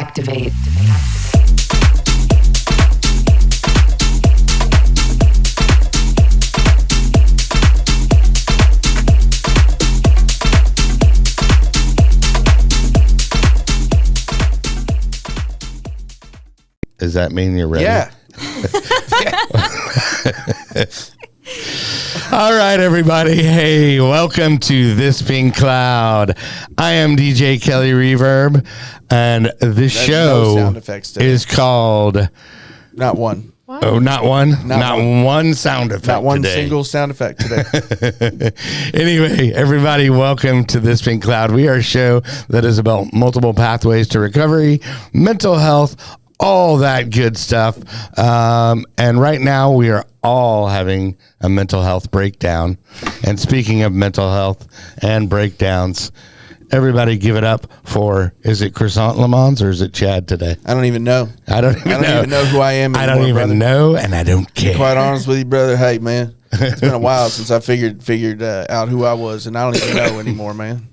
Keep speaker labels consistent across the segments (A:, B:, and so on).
A: Activate.
B: Does that mean you're ready?
C: Yeah.
B: All right, everybody. Hey, welcome to This Pink Cloud. I am DJ Kelly Reverb, and this
C: no
B: show
C: sound effects today.
B: is called...
C: Not one.
D: What?
B: Oh, not one? Not one sound effect
C: Not one
B: today.
C: single sound effect today.
B: Anyway, everybody, welcome to This Pink Cloud. We are a show that is about multiple pathways to recovery, mental health, all that good stuff. And right now we are all having a mental health breakdown. And speaking of mental health and breakdowns, everybody give it up for, is it Croissant LeMans or is it Chad today?
C: I don't even know.
B: I don't even know
C: who I am anymore,
B: I don't even
C: brother.
B: know, and I don't care.
C: Quite honest with you, brother. Hey, man, it's been a while since I figured out who I was, and I don't even know anymore, man.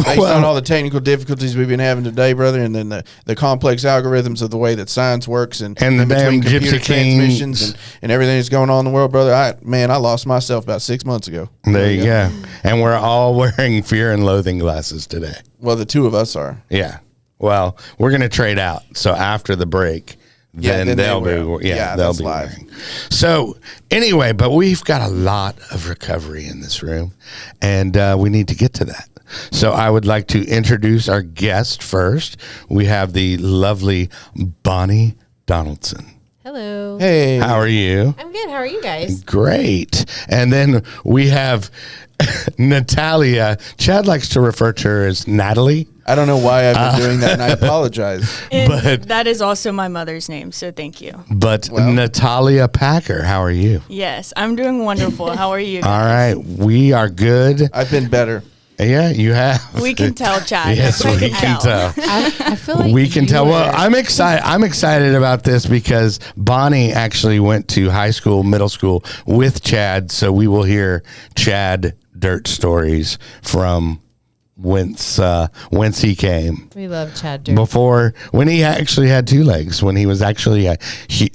C: Based on all the technical difficulties we've been having today, brother, and then the complex algorithms of the way that science works and
B: the
C: in
B: damn
C: between computer
B: Gypsy Kings
C: transmissions and everything that's going on in the world, brother, I lost myself about 6 months ago.
B: There you go. And we're all wearing fear and loathing glasses today.
C: Well, the two of us are.
B: Yeah. Well, we're going to trade out. So after the break, then they'll be wearing. So anyway, but we've got a lot of recovery in this room, and we need to get to that. So I would like to introduce our guest first. We have the lovely Bonnie Donaldson.
D: Hello.
C: Hey.
B: How are you?
D: I'm good. How are you guys?
B: Great. And then we have Natalya. Chad likes to refer to her as Natalie.
C: I don't know why I've been doing that, and I apologize.
E: But that is also my mother's name, so thank you.
B: But Natalya Packer, how are you?
E: Yes, I'm doing wonderful. How are you?
B: All right. We are good.
C: I've been better.
B: Yeah, you have.
E: We can tell, Chad.
B: Yes, we can tell.
D: I feel like
B: We can tell. Well, I'm excited about this because Bonnie actually went to high school, middle school with Chad, so we will hear Chad dirt stories from whence he came.
D: We love Chad Dirt.
B: Before, when he actually had two legs, when he was actually a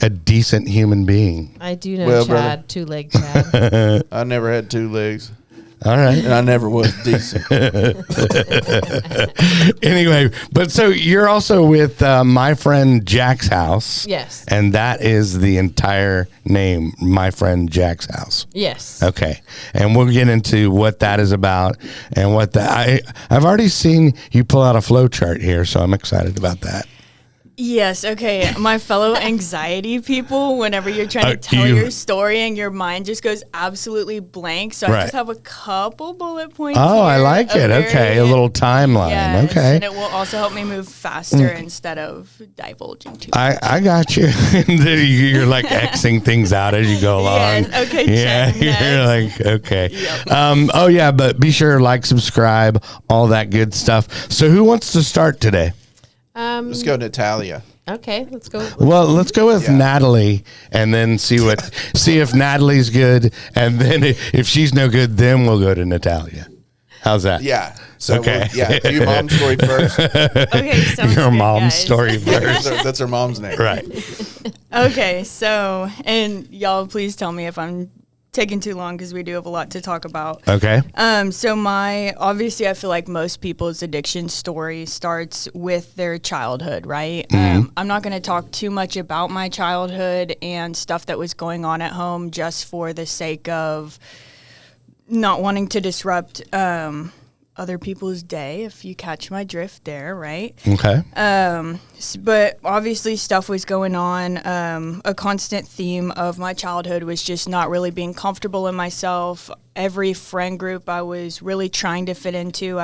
B: decent human being.
D: I do know
C: Well,
D: Chad,
C: brother.
D: two-leg Chad.
C: I never had two legs,
B: All right.
C: and I never was decent.
B: Anyway, but so you're also with my friend Jack's house.
D: Yes.
B: And that is the entire name, my friend Jack's house.
D: Yes.
B: Okay. And we'll get into what that is about and what that I've already seen you pull out a flow chart here, so I'm excited about that.
E: Yes, okay. My fellow anxiety people, whenever you're trying to tell your story and your mind just goes absolutely blank. So I just have a couple bullet points.
B: Oh, I
E: here,
B: like it. Okay. A little timeline.
E: Yes,
B: Okay.
E: and it will also help me move faster instead of divulging too much.
B: I got you. You're like Xing things out as you go along.
E: Yes, okay,
B: Yeah,
E: check
B: you're
E: next.
B: like, okay.
E: Yep.
B: Oh, yeah, but be sure to like, subscribe, all that good stuff. So who wants to start today?
C: Let's go, Natalya.
D: Okay, let's go.
B: Well, let's go with Natalie and then see if Natalie's good. And then if she's no good, then we'll go to Natalya. How's that?
C: Yeah. So,
B: Okay.
C: do your mom's story first.
E: Okay, sounds
B: Your
E: good,
B: mom's
E: guys.
B: story first.
C: That's her mom's name.
B: Right.
E: Okay, so, and y'all please tell me if I'm taking too long because we do have a lot to talk about.
B: Okay.
E: So obviously I feel like most people's addiction story starts with their childhood, right? I'm not going to talk too much about my childhood and stuff that was going on at home just for the sake of not wanting to disrupt other people's day, if you catch my drift there, right?
B: Okay.
E: But obviously stuff was going on. A constant theme of my childhood was just not really being comfortable in myself. Every friend group I was really trying to fit into,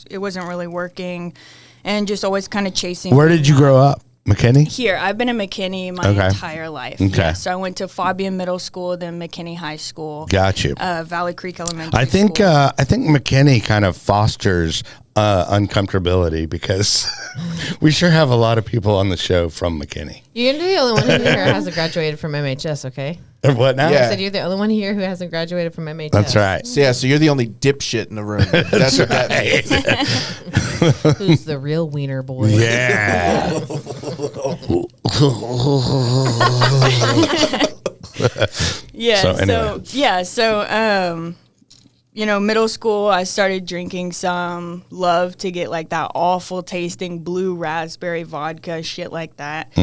E: it wasn't really working, and just always kind of chasing.
B: Where did you grow up? McKinney?
E: Here, I've been in McKinney my entire life.
B: Okay.
E: Yeah, so I went to Fabian Middle School, then McKinney High School.
B: Got you.
E: Valley Creek Elementary
B: I think
E: School.
B: McKinney kind of fosters uncomfortability because we sure have a lot of people on the show from McKinney.
D: You're the only one here who hasn't graduated from MHS, okay?
B: What now?
C: Yeah.
D: I said you're the only one here who hasn't graduated from MHS.
B: That's right.
C: So you're the only dipshit in the room. That's what that means.
D: Who's the real wiener boy?
B: Yeah.
E: Middle school, I started drinking some Love to get like that awful tasting blue raspberry vodka, shit like that.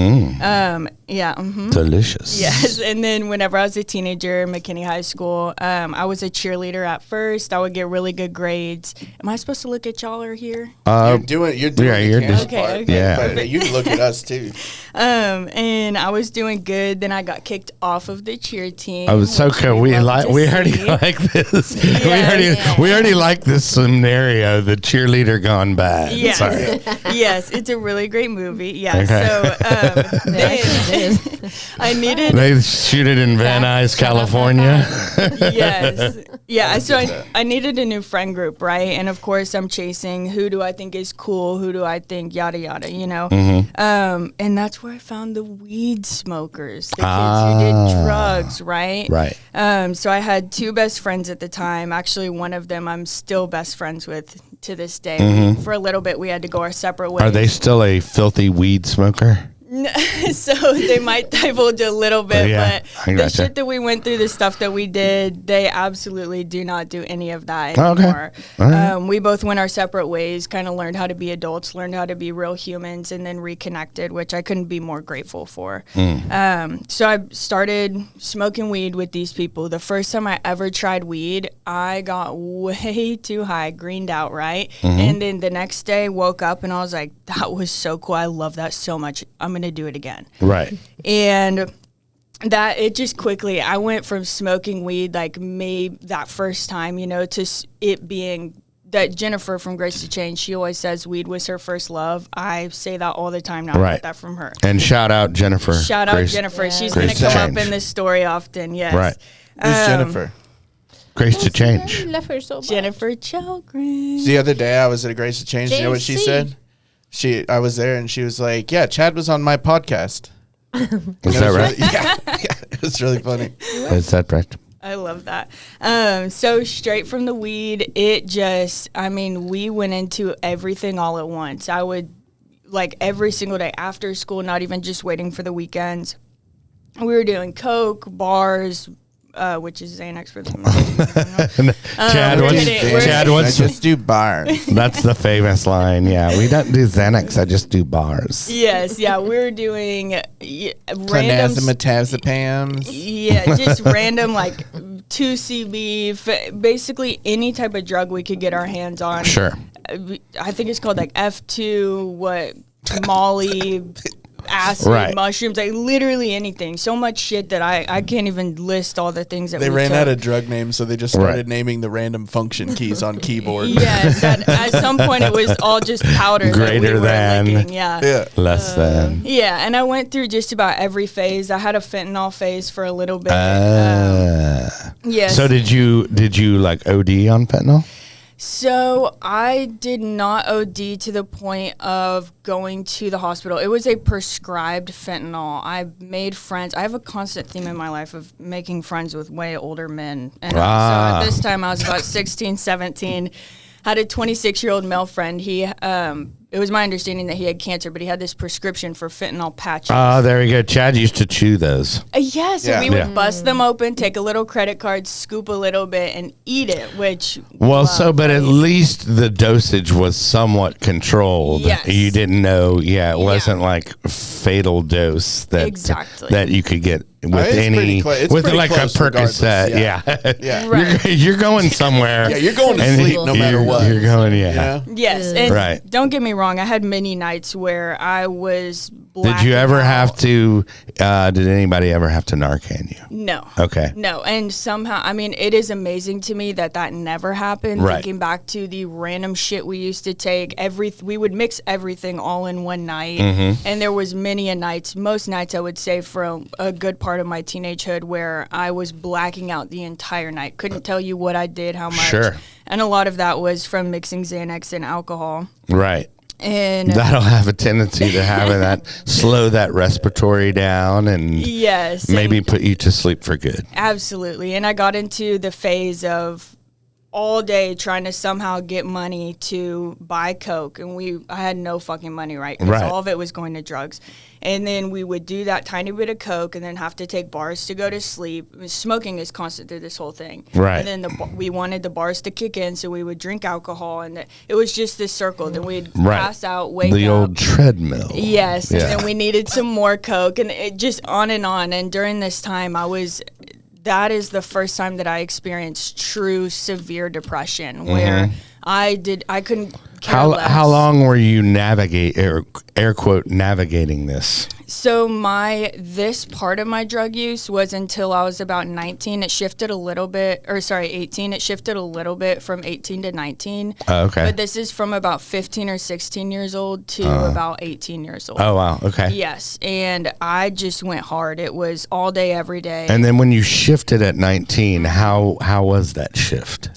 B: Delicious.
E: Yes, and then whenever I was a teenager, McKinney High School, I was a cheerleader at first. I would get really good grades. Am I supposed to look at y'all or here?
C: You're doing
B: you're
C: the camera
B: just-
C: part.
E: Okay.
B: Yeah.
C: But you can look at us too.
E: And I was doing good. Then I got kicked off of the cheer team.
B: I was so
E: which
B: cool. We
E: love to
B: already
E: see.
B: like this.
E: Yes.
B: We already like this scenario. The cheerleader gone bad.
E: Yes.
B: Sorry.
E: Yes, it's a really great movie. Yeah.
B: Okay.
E: So
D: They actually did.
E: I needed.
B: They shoot it in Van Nuys, California.
E: Yes. Yeah. So I needed a new friend group, right? And of course, I'm chasing who do I think is cool, who do I think yada yada, you know. And that's where I found the weed smokers, the kids who did drugs, right?
B: Right.
E: So I had two best friends at the time. Actually, one of them I'm still best friends with to this day. For a little bit, we had to go our separate ways.
B: Are they still a filthy weed smoker?
E: So they might divulge a little bit,
B: Yeah,
E: but
B: I
E: the
B: gotcha.
E: shit that we went through, the stuff that we did, they absolutely do not do any of that
B: Okay.
E: anymore.
B: All right.
E: We both went our separate ways, kind of learned how to be adults, learned how to be real humans, and then reconnected, which I couldn't be more grateful for. So I started smoking weed with these people. The first time I ever tried weed, I got way too high, greened out, right? And then the next day, woke up and I was like, that was so cool. I love that so much. I'm going to do it again.
B: Right.
E: And that it just quickly, I went from smoking weed like maybe that first time, you know, to it being that Jennifer from Grace to Change, she always says weed was her first love. I say that all the time now. I
B: Right.
E: got that from her.
B: And shout out Jennifer.
E: Shout out
B: Grace-
E: Jennifer.
D: Yeah.
E: She's
B: Grace
E: going to
B: to
E: come
B: Change.
E: up in this story often. Yes.
B: Right.
C: Who's Jennifer?
B: Grace to Change.
D: I love her so much.
E: Jennifer Chilgren.
C: The other day I was at a Grace to Change. You know what she
D: JC.
C: said? I was there and she was like, "Yeah, Chad was on my podcast."
B: Is that right?
C: Yeah, it was really funny.
B: Is that right?
E: I love that. So straight from the weed, it just, I mean, we went into everything all at once. I would, like, every single day after school, not even just waiting for the weekends. We were doing coke, bars, which is Xanax for the
B: Chad,
E: we're
B: what's,
E: kidding. We're-
B: Chad,
C: I
B: what's
C: just do bars.
B: that's the famous line. Yeah, we don't do Xanax. I just do bars.
E: Yes, yeah, we were doing random,
C: Clonazepams.
E: yeah, just random like 2CB, basically any type of drug we could get our hands on.
B: Sure.
E: I think it's called like F2, Molly, acid,
B: Right.
E: mushrooms, like literally anything. So much shit that I can't even list all the things that
C: They
E: we
C: ran
E: took.
C: out of drug names, so they just started
B: Right.
C: naming the random function keys on keyboard.
E: Yes, at some point it was all just powder that we
B: Greater
E: were
B: than.
E: licking. Yeah.
C: Yeah.
B: Less than.
E: Yeah, and I went through just about every phase. I had a fentanyl phase for a little bit. Yes.
B: So did you like OD on fentanyl?
E: So I did not OD to the point of going to the hospital. It was a prescribed fentanyl. I made friends. I have a constant theme in my life of making friends with way older men. And so at this time I was about 16, 17. Had a 26-year-old male friend. He it was my understanding that he had cancer, but he had this prescription for fentanyl patches.
B: Oh, there you go. Chad used to chew those.
E: Yeah, so
C: Yeah.
E: we would
B: Yeah.
E: bust them open, take a little credit card, scoop a little bit, and eat it, which...
B: Well, so,
E: love,
B: but at
E: right?
B: least the dosage was somewhat controlled.
E: Yes.
B: You didn't know, it wasn't like fatal dose that
E: Exactly.
B: that you could get with
C: it's
B: any
C: pretty it's
B: with
C: pretty
B: like a
C: close regardless,
B: Percocet.
C: yeah.
B: Yeah,
E: Right.
B: you're going somewhere.
C: Yeah, you're going to
B: and
C: sleep no matter
B: you're-
C: what.
B: You're going,
C: You
B: yeah.
C: know?
E: Yes,
D: Yeah.
E: and
B: Right.
E: don't get me wrong, I had many nights where I was
B: Did you
E: blacking
B: ever
E: out.
B: have to? Did anybody ever have to Narcan you?
E: No.
B: Okay.
E: No, and somehow, I mean, it is amazing to me that never happened.
B: Right.
E: Thinking back to the random shit we used to take, we would mix everything all in one night, and there was many a nights, most nights I would say for a good part of my teenagehood where I was blacking out the entire night. Couldn't tell you what I did, how much.
B: Sure.
E: And a lot of that was from mixing Xanax and alcohol.
B: Right.
E: And
B: that'll have a tendency to have that slow that respiratory down and
E: yes,
B: maybe
E: and
B: put you to sleep for good.
E: absolutely. And I got into the phase of all day trying to somehow get money to buy Coke, and I had no fucking money, right? 'Cause
B: Right.
E: all of it was going to drugs. And then we would do that tiny bit of Coke and then have to take bars to go to sleep. Smoking is constant through this whole thing.
B: Right.
E: And then we wanted the bars to kick in, so we would drink alcohol, and it was just this circle. Then we'd
B: Right.
E: pass out, wake
B: The
E: up.
B: old treadmill.
E: Yes,
B: Yeah.
E: and then we needed some more Coke, and it just on and on. And during this time, that is the first time that I experienced true severe depression, where I couldn't care less.
B: How long were you air quote navigating this?
E: So this part of my drug use was until I was about 19. It shifted a little bit, 18. It shifted a little bit from 18 to 19.
B: Oh, okay.
E: But this is from about 15 or 16 years old to about 18 years old.
B: Oh wow, okay.
E: Yes, and I just went hard. It was all day, every day.
B: And then when you shifted at 19, how was that shift?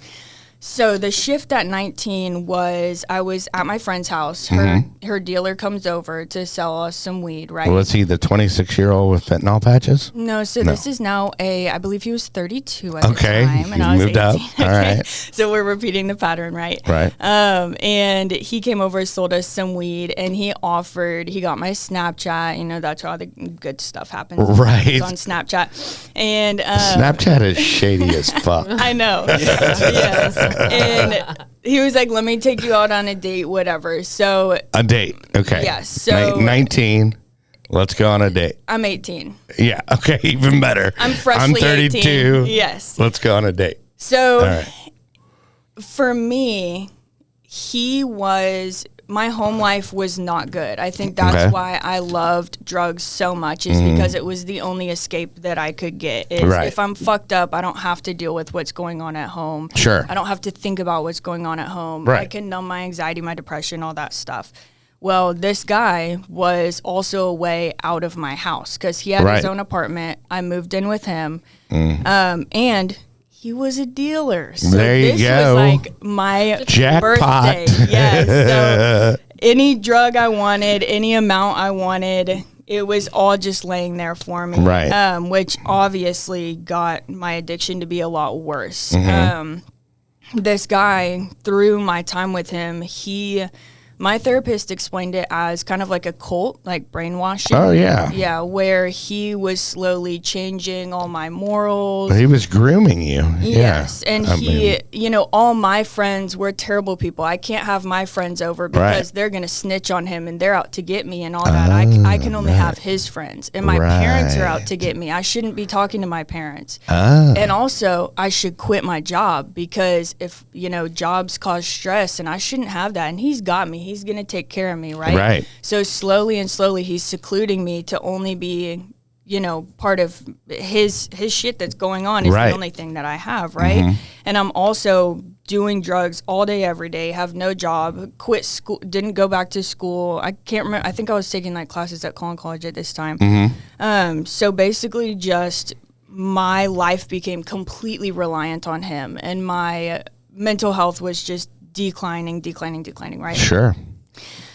E: So the shift at 19 was I was at my friend's house. Her dealer comes over to sell us some weed, right?
B: Was he the 26-year-old with fentanyl patches?
E: No, this is now I believe he was 32 at the
B: Okay,
E: time. And
B: he's
E: I was
B: moved
E: 18.
B: up. All right.
E: So we're repeating the pattern, right?
B: Right.
E: And he came over, sold us some weed, and he got my Snapchat. That's where all the good stuff happens.
B: Right.
E: It's on Snapchat. And
B: Snapchat is shady as fuck.
E: I know. Yes. And he was like, let me take you out on a date, whatever. So
B: A date. Okay.
E: Yes, so-
B: 19. Let's go on a date.
E: I'm 18.
B: Yeah. Okay. Even better.
E: I'm freshly
B: 32.
E: 18. Yes.
B: Let's go on a date.
E: So
B: All right.
E: for me, my home life was not good. I think that's
B: Okay.
E: why I loved drugs so much, is because it was the only escape that I could get.
B: Right.
E: If I'm fucked up, I don't have to deal with what's going on at home.
B: Sure.
E: I don't have to think about what's going on at home.
B: Right.
E: I can numb my anxiety, my depression, all that stuff. Well, this guy was also a way out of my house because he had
B: Right.
E: his own apartment. I moved in with him. And he was a dealer. So
B: There you
E: this
B: go.
E: was like my
B: Jackpot.
E: birthday. Yes. So any drug I wanted, any amount I wanted, it was all just laying there for me.
B: Right.
E: Which obviously got my addiction to be a lot worse. This guy, through my time with him, my therapist explained it as kind of like a cult, like brainwashing.
B: Oh, yeah.
E: Yeah, where he was slowly changing all my morals.
B: He was grooming you.
E: Yes,
B: Yeah.
E: and all my friends were terrible people. I can't have my friends over because they're going to snitch on him and they're out to get me and all that. I can only have his friends, and my parents are out to get me. I shouldn't be talking to my parents. And also, I should quit my job because if, jobs cause stress, and I shouldn't have that. And he's got me. He's going to take care of me, right?
B: Right.
E: So slowly and slowly, he's secluding me to only be, part of his shit that's going on is
B: Right.
E: the only thing that I have, right? And I'm also doing drugs all day, every day, have no job, quit school, didn't go back to school. I can't remember. I think I was taking classes at Collin College at this time. So basically just my life became completely reliant on him, and my mental health was just declining, right?
B: Sure.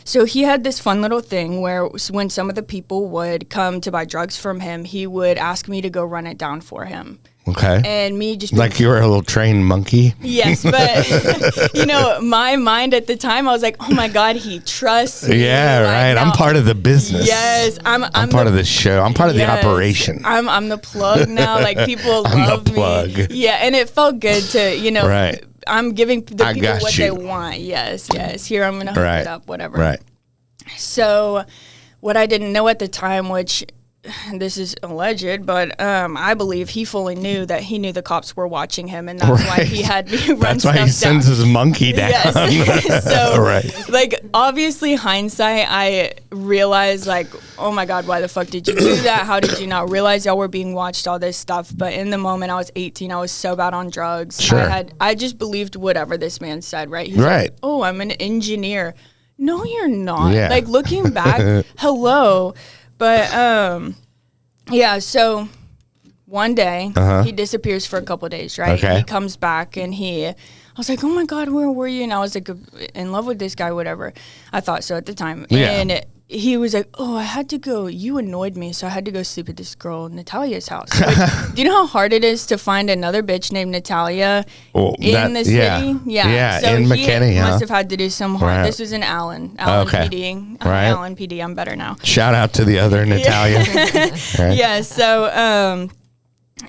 E: So he had this fun little thing where when some of the people would come to buy drugs from him, he would ask me to go run it down for him.
B: Okay.
E: And me just
B: Like you were a little trained monkey.
E: yes, but my mind at the time, I was like, oh my God, he trusts me.
B: Yeah, right.
E: Now,
B: I'm part of the business.
E: Yes, I'm
B: part of the show. I'm part of the
E: yes,
B: operation.
E: I'm the plug now. Like people
B: I'm the
E: love me.
B: plug.
E: Yeah, and it felt good to
B: Right.
E: I'm giving the
B: I
E: people
B: got
E: what
B: you.
E: they want. Yes. Here, I'm gonna hook
B: Right.
E: it up, whatever.
B: Right.
E: So, what I didn't know at the time, which this is alleged, but I believe he fully knew that he knew the cops were watching him, and that's why he had me run
B: That's
E: stuff
B: why he sends
E: down.
B: his monkey down.
E: Yes. So,
B: Right.
E: Obviously, hindsight, I realized, oh my God, why the fuck did you do that? How did you not realize y'all were being watched, all this stuff? But in the moment, I was 18. I was so bad on drugs.
B: Sure.
E: I just believed whatever this man said, right? He's
B: Right.
E: like, oh, I'm an engineer. No, you're not.
B: Yeah.
E: Looking back, hello. But, yeah, so one day he disappears for a couple of days, right?
B: Okay.
E: He comes back and was like, oh my God, where were you? And I was like in love with this guy, whatever. I thought so at the time.
B: Yeah.
E: And he was like, oh, I had to go. You annoyed me, so I had to go sleep at this girl, Natalia's house. Which, do you know how hard it is to find another bitch named Natalya in the city?
B: Yeah,
E: so
B: in McKinney,
E: he must have had to do some hard.
B: Right.
E: This was in Allen
B: Okay.
E: PD.
B: Right.
E: Allen PD, I'm better now.
B: Shout out to the other Natalya. Right.
E: Yeah, so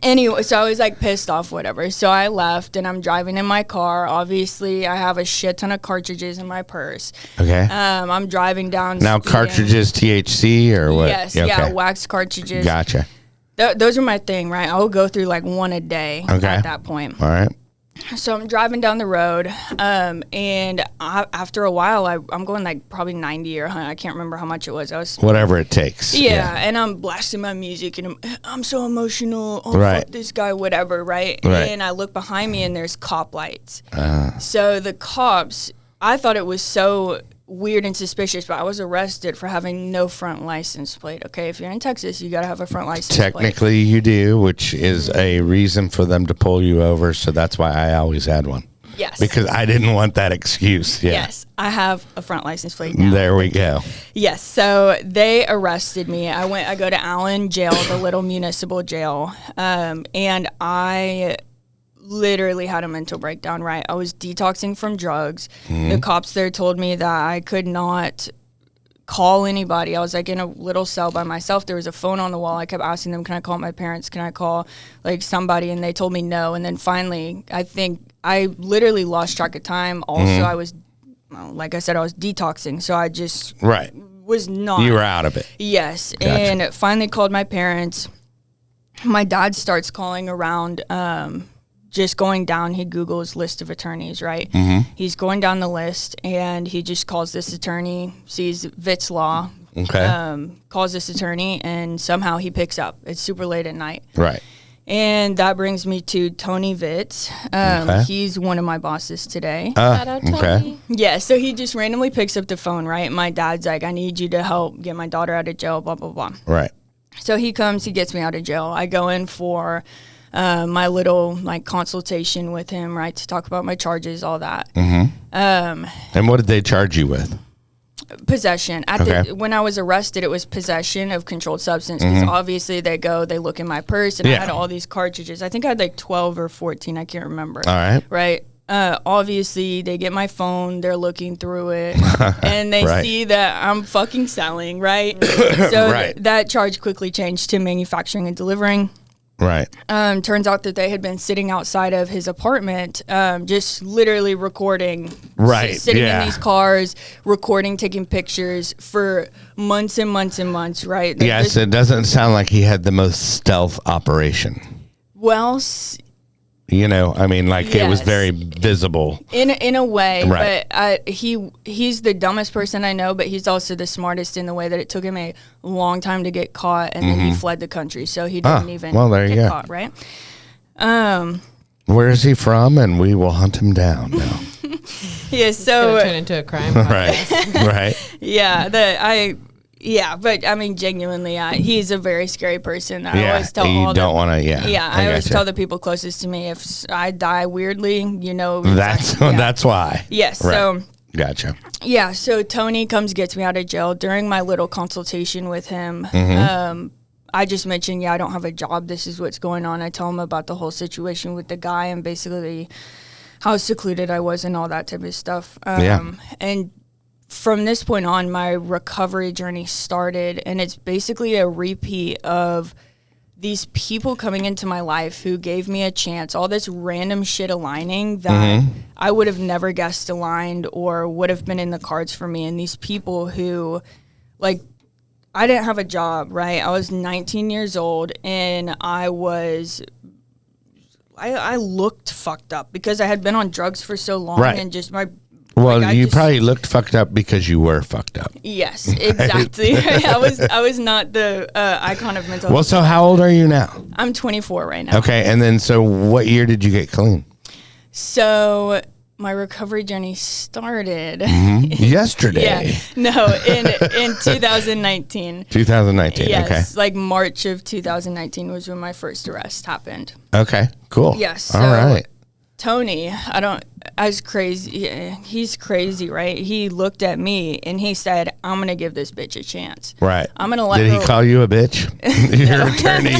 E: anyway, so I was like pissed off, whatever. So I left and I'm driving in my car. Obviously, I have a shit ton of cartridges in my purse.
B: Okay.
E: I'm driving down.
B: Now, cartridges THC or what?
E: Yes,
B: Okay.
E: yeah, wax cartridges.
B: Gotcha.
E: Those are my thing, right? I'll go through like one a day at that point.
B: All right.
E: So I'm driving down the road, and after a while, I'm going like probably 90 or 100. I can't remember how much it was.
B: Whatever it takes.
E: Yeah, and I'm blasting my music, and I'm so emotional. Oh,
B: Right.
E: fuck this guy, whatever, right?
B: Right.
E: And I look behind me, and there's cop lights. So the cops, I thought it was so weird and suspicious, but I was arrested for having no front license plate. Okay, if you're in Texas, you got to have a front license plate.
B: Technically, you do, which is a reason for them to pull you over. So that's why I always had one.
E: Yes.
B: Because I didn't want that excuse. Yeah.
E: Yes, I have a front license plate now.
B: There we go.
E: Yes, so they arrested me. I go to Allen Jail, the little municipal jail, and I literally had a mental breakdown, right? I was detoxing from drugs. The cops there told me that I could not call anybody. I was like in a little cell by myself. There was a phone on the wall. I kept asking them, can I call my parents? Can I call like somebody? And they told me no. And then finally, I think I literally lost track of time. Also, I was, like I said, I was detoxing. So I just
B: Right.
E: was not.
B: You were out of it.
E: Yes.
B: Gotcha.
E: And finally called my parents. My dad starts calling around, just going down. He Googles list of attorneys, right? He's going down the list, and he just calls this attorney, sees Vitz Law, calls this attorney, and somehow he picks up. It's super late at night.
B: Right.
E: And that brings me to Tony Vitz. He's one of my bosses today.
D: Shout out Tony.
E: Yeah, so he just randomly picks up the phone, right? My dad's like, I need you to help get my daughter out of jail, blah, blah, blah.
B: Right.
E: So he comes, he gets me out of jail. I go in for my little like consultation with him, right, to talk about my charges, all that.
B: And what did they charge you with?
E: Possession. When I was arrested, it was possession of controlled substance, because obviously they look in my purse, and I had all these cartridges. I think I had like 12 or 14. I can't remember.
B: All right.
E: Right. Obviously, they get my phone, they're looking through it, and they see that I'm fucking selling, right? So that charge quickly changed to manufacturing and delivering.
B: Right.
E: Turns out that they had been sitting outside of his apartment, just literally recording, sitting in these cars, recording, taking pictures for months and months and months, right?
B: Yes, it doesn't sound like he had the most stealth operation.
E: Well,
B: you know, I mean, like it was very visible.
E: In a way,
B: right.
E: But he's the dumbest person I know, but he's also the smartest in the way that it took him a long time to get caught, and then he fled the country, so he didn't even get caught, right?
B: Where is he from? And we will hunt him down now.
D: Yeah, so turn into a crime podcast.
B: Right.
E: Yeah, but I mean, genuinely, he's a very scary person. I always tell
B: you don't want to.
E: I always tell the people closest to me, if I die weirdly, you know,
B: that's why.
E: Yes.
B: Right.
E: So
B: gotcha.
E: Yeah. So Tony gets me out of jail. During my little consultation with him, I just mentioned, I don't have a job. This is what's going on. I tell him about the whole situation with the guy and basically how secluded I was and all that type of stuff. And from this point on, my recovery journey started, and it's basically a repeat of these people coming into my life who gave me a chance, all this random shit aligning that I would have never guessed aligned or would have been in the cards for me. And these people who, like, I didn't have a job, right? I was 19 years old, and I looked fucked up because I had been on drugs for so long, and just my...
B: Well, you probably looked fucked up because you were fucked up.
E: Yes, exactly. I was not the icon of mental health.
B: Well, so how old are you now?
E: I'm 24 right now.
B: Okay, and then so what year did you get clean?
E: So my recovery journey started
B: yesterday.
E: In 2019.
B: 2019.
E: Yes,
B: okay.
E: Like March of 2019 was when my first arrest happened.
B: Okay, cool.
E: Yes.
B: All right.
E: Tony, he's crazy, right? He looked at me and he said, I'm going to give this bitch a chance.
B: Right.
E: I'm going to let
B: Did
E: her.
B: he call you a bitch? Your attorney.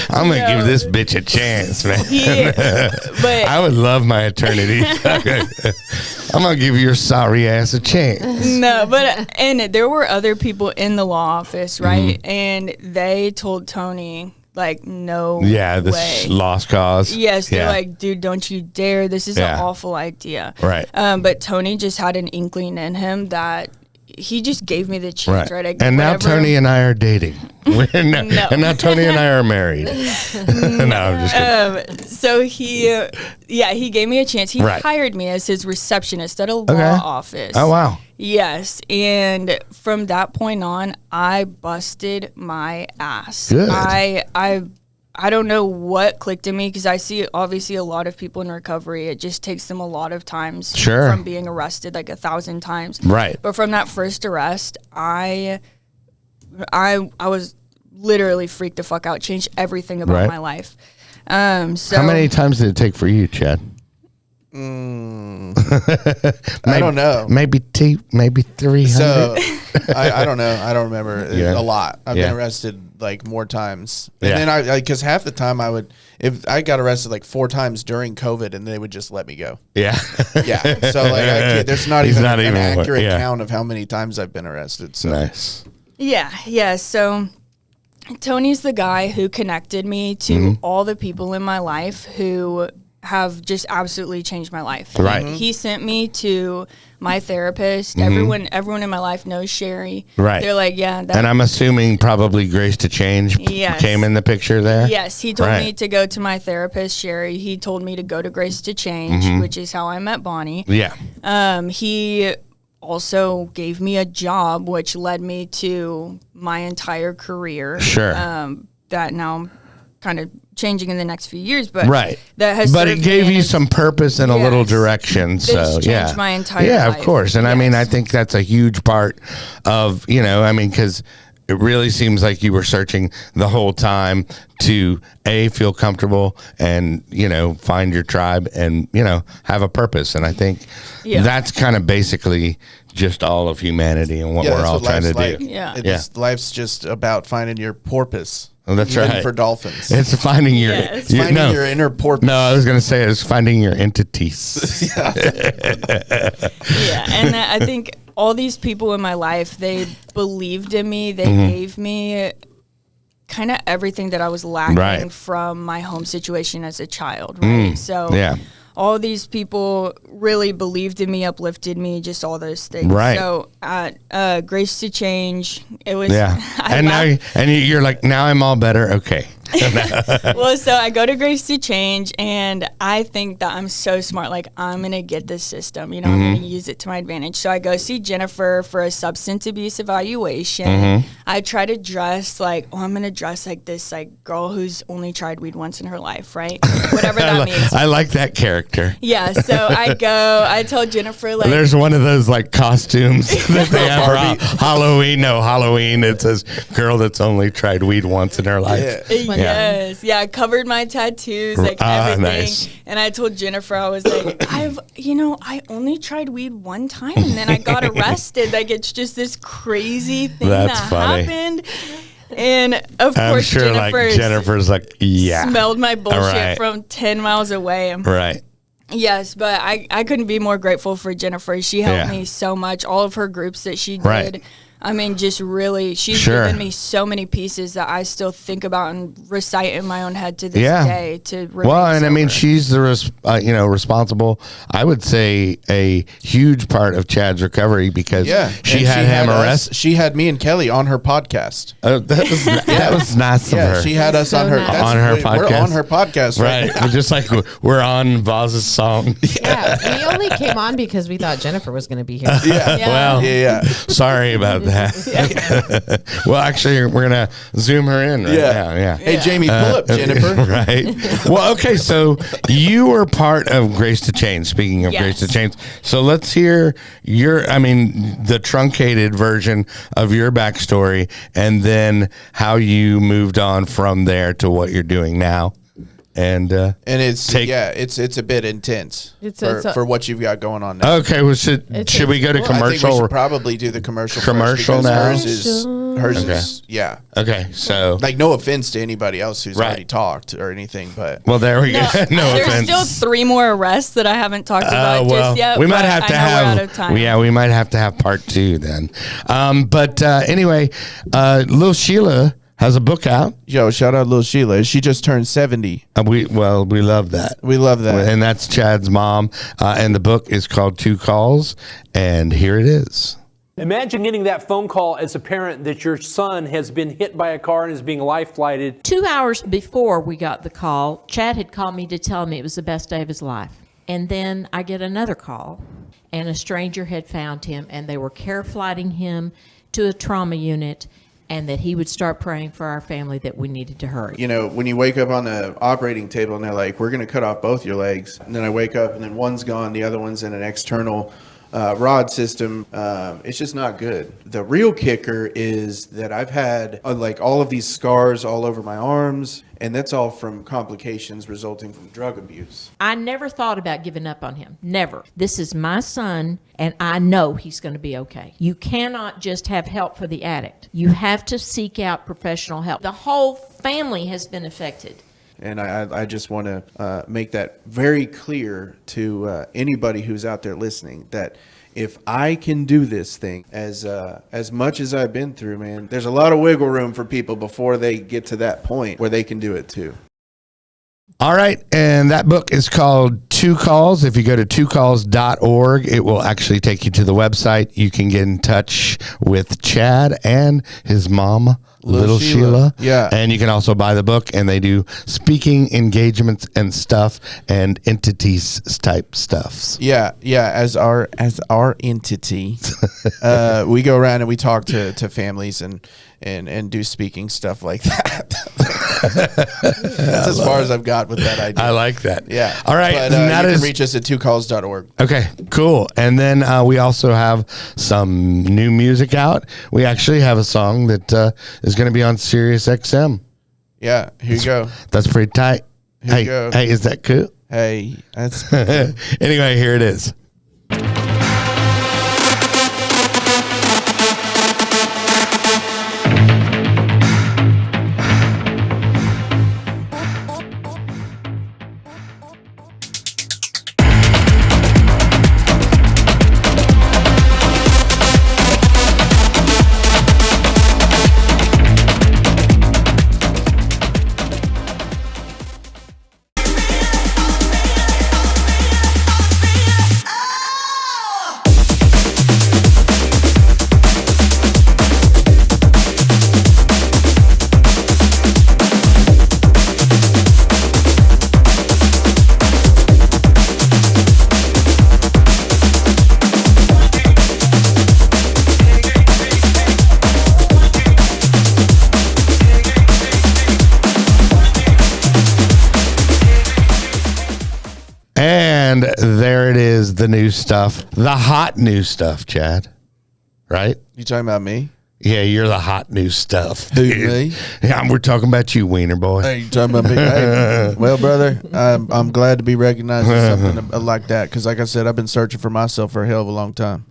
B: I'm going to give this bitch a chance, man.
E: But
B: I would love my attorney. I'm going to give your sorry ass a chance.
E: No, and there were other people in the law office, right? And they told Tony, like, no
B: this
E: way.
B: lost cause.
E: Yes, they're like, dude, don't you dare. This is an awful idea.
B: Right.
E: But Tony just had an inkling in him that he just gave me the chance, right?
B: And now Tony and I are dating. And now Tony and I are married. No, I'm just kidding.
E: So he gave me a chance. He hired me as his receptionist at a law office.
B: Oh, wow.
E: Yes, and from that point on, I busted my ass.
B: Good.
E: I don't know what clicked in me, because I see obviously a lot of people in recovery. It just takes them a lot of times from being arrested, like 1,000 times.
B: Right.
E: But from that first arrest, I was literally freaked the fuck out. Changed everything about my life. So
B: how many times did it take for you, Chad?
C: I don't know.
B: Maybe 300.
C: So I don't know. I don't remember a lot. I've been arrested like more times, and then I because half the time if I got arrested like 4 times during COVID, and they would just let me go. Yeah. So like there's not even an accurate count of how many times I've been arrested. So.
B: Nice.
E: Yeah. So Tony's the guy who connected me to all the people in my life who have just absolutely changed my life.
B: Right.
E: He sent me to my therapist. Everyone in my life knows Sherry.
B: Right.
E: They're like, yeah.
B: And I'm assuming probably Grace to Change came in the picture there.
E: Yes. He told me to go to my therapist, Sherry. He told me to go to Grace to Change, which is how I met Bonnie.
B: Yeah.
E: He also gave me a job, which led me to my entire career.
B: Sure.
E: That now I'm kind of changing in the next few years, but
B: that has. But it gave you some purpose and a little direction. So
E: changed my entire life.
B: Of course. And I mean, I think that's a huge part of because it really seems like you were searching the whole time to feel comfortable and find your tribe and have a purpose. And I think that's kind of basically just all of humanity and what we're all trying to do.
C: Life's just about finding your porpoise.
B: Oh, that's right.
C: For dolphins,
B: it's finding your
C: your inner porpoise.
B: No, I was going to say it's finding your entities.
E: And I think all these people in my life, they believed in me. They gave me kind of everything that I was lacking from my home situation as a child. Right. So all these people really believed in me, uplifted me, just all those things.
B: Right.
E: So at Grace to Change, it was.
B: You're like, now I'm all better. Okay.
E: Well, so I go to Grace to Change, and I think that I'm so smart. Like, I'm going to get this system. I'm going to use it to my advantage. So I go see Jennifer for a substance abuse evaluation. I try to dress like, I'm going to dress like this like girl who's only tried weed once in her life, right? Whatever that means.
B: I like that character.
E: Yeah, so I tell Jennifer, like,
B: there's one of those like costumes that they have for Halloween. No, Halloween. It says girl that's only tried weed once in her life.
E: Yes. Yeah, I covered my tattoos, like everything. Nice. And I told Jennifer, I was like, I only tried weed one time and then I got arrested. Like, it's just this crazy thing happened. And of course,
B: Jennifer's like,
E: smelled my bullshit from 10 miles away.
B: Right.
E: Yes, but I couldn't be more grateful for Jennifer. She helped me so much. All of her groups that she did. I mean, just really, she's given me so many pieces that I still think about and recite in my own head to this day. And
B: I mean, she's the responsible. I would say a huge part of Chad's recovery because she had him arrested.
C: She had me and Kelly on her podcast.
B: That was nice of her.
C: She had us on her podcast. We're on her podcast,
B: right? Just like we're on Vaz's song.
D: We only came on because we thought Jennifer was going to be here.
B: Sorry about that. Well, actually, we're gonna zoom her in right now. Yeah.
C: Hey, Jamie, pull up Jennifer.
B: Right. Well, okay. So you were part of Grace to Change. Speaking of Grace to Change, so let's hear the truncated version of your backstory, and then how you moved on from there to what you're doing now, and
C: it's it's a bit intense for what you've got going on now.
B: Okay, well, should we go to commercial?
C: I think we should probably do the commercial
B: now.
C: Hers is yeah.
B: Okay, so
C: like no offense to anybody else who's already talked or anything, but
B: well, there we go. No
E: There's
B: offense.
E: still 3 more arrests that I haven't talked about just yet.
B: We might have to have.
E: We're out of time.
B: Yeah, we might have to have part 2 then. But anyway, Lil Sheila has a book out.
C: Yo, shout out Lil Sheila. She just turned 70.
B: We love that.
C: We love that.
B: And that's Chad's mom. And the book is called 2 Calls. And here it is.
A: Imagine getting that phone call as a parent that your son has been hit by a car and is being life flighted.
F: 2 hours before we got the call, Chad had called me to tell me it was the best day of his life. And then I get another call, and a stranger had found him, and they were care flighting him to a trauma unit, and that he would start praying for our family that we needed to hurry.
C: You know, when you wake up on the operating table and they're like, we're going to cut off both your legs. And then I wake up and then one's gone, the other one's in an external rod system. It's just not good. The real kicker is that I've had like all of these scars all over my arms, and that's all from complications resulting from drug abuse.
F: I never thought about giving up on him. Never. This is my son, and I know he's going to be okay. You cannot just have help for the addict. You have to seek out professional help. The whole family has been affected.
C: And I just want to make that very clear to anybody who's out there listening, that if I can do this thing as much as I've been through, man, there's a lot of wiggle room for people before they get to that point where they can do it too.
B: All right. And that book is called 2 Calls. If you go to 2calls.org, it will actually take you to the website. You can get in touch with Chad and his mom, Little Sheila.
C: Yeah.
B: And you can also buy the book, and they do speaking engagements and stuff and entities type stuffs.
C: Yeah. As our entity, we go around and we talk to families and do speaking stuff like that. That's as far as I've got with that idea.
B: I like that.
C: Yeah.
B: All right.
C: But you can reach us at 2calls.org.
B: Okay, cool. And then we also have some new music out. We actually have a song that is going to be on Sirius XM.
C: Yeah, here you go.
B: That's pretty tight.
C: Here you go.
B: Hey, is that cool?
C: Hey, that's
B: Anyway, here it is. And there it is, the new stuff, the hot new stuff, Chad. Right?
C: You talking about me?
B: Yeah, you're the hot new stuff.
C: Who, me?
B: Yeah, we're talking about you, Wiener boy.
C: Hey, you talking about me? Hey, well, brother, I'm glad to be recognized as something like that, because like I said, I've been searching for myself for a hell of a long time.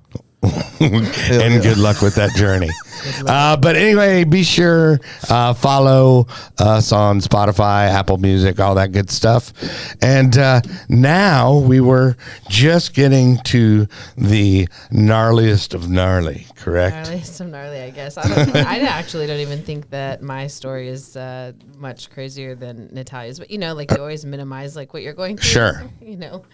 B: And good luck with that journey. But anyway, be sure follow us on Spotify, Apple Music, all that good stuff. And now we were just getting to the gnarliest of gnarly, correct?
D: Gnarliest of gnarly, I guess. I actually don't even think that my story is much crazier than Natalya's. But, you know, like you always minimize like what you're going through.
B: Sure.
D: You know.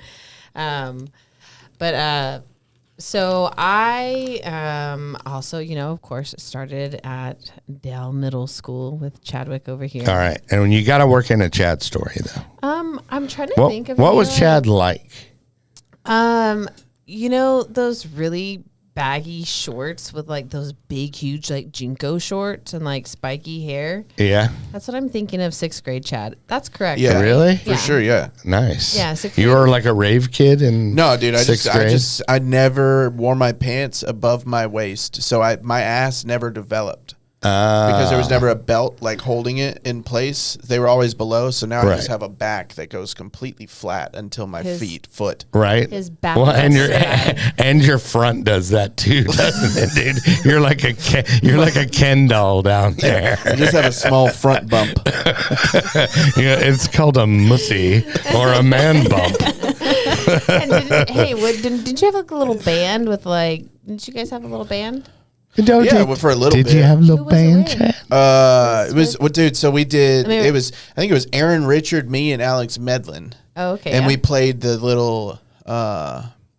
D: So I also, you know, of course, started at Dell Middle School with Chadwick over here.
B: All right. And when you got to work in a Chad story, though.
D: I'm trying to think of
B: what was Chad like?
D: You know, those really baggy shorts with like those big, huge, like Jinko shorts and like spiky hair.
B: Yeah.
D: That's what I'm thinking of 6th grade Chad. That's correct.
C: Yeah.
D: Right?
B: Really?
C: For sure, yeah.
B: Nice.
D: Yeah, 6th
B: You
D: grade.
B: were like a rave kid in
C: No, dude,
B: sixth grade?
C: I never wore my pants above my waist, so my ass never developed. because there was never a belt like holding it in place. They were always below, so now I just have a back that goes completely flat until my foot.
B: Right.
D: His back.
B: Well, and
D: is
B: and your front does that too, doesn't it, dude? You're like a Ken doll down there.
C: I just have a small front bump.
B: Yeah, it's called a mussy or a man bump.
D: And didn't you have like a little band with like? Didn't you guys have a little band?
C: Yeah, for a little bit.
B: Did you have a little
D: Who was it
B: band,
D: with?
B: Chad?
C: It was dude. So we did.
D: I mean,
C: I think it was Aaron, Richard, me, and Alex Medlin.
D: Oh, okay.
C: And
D: yeah.
C: we played the little.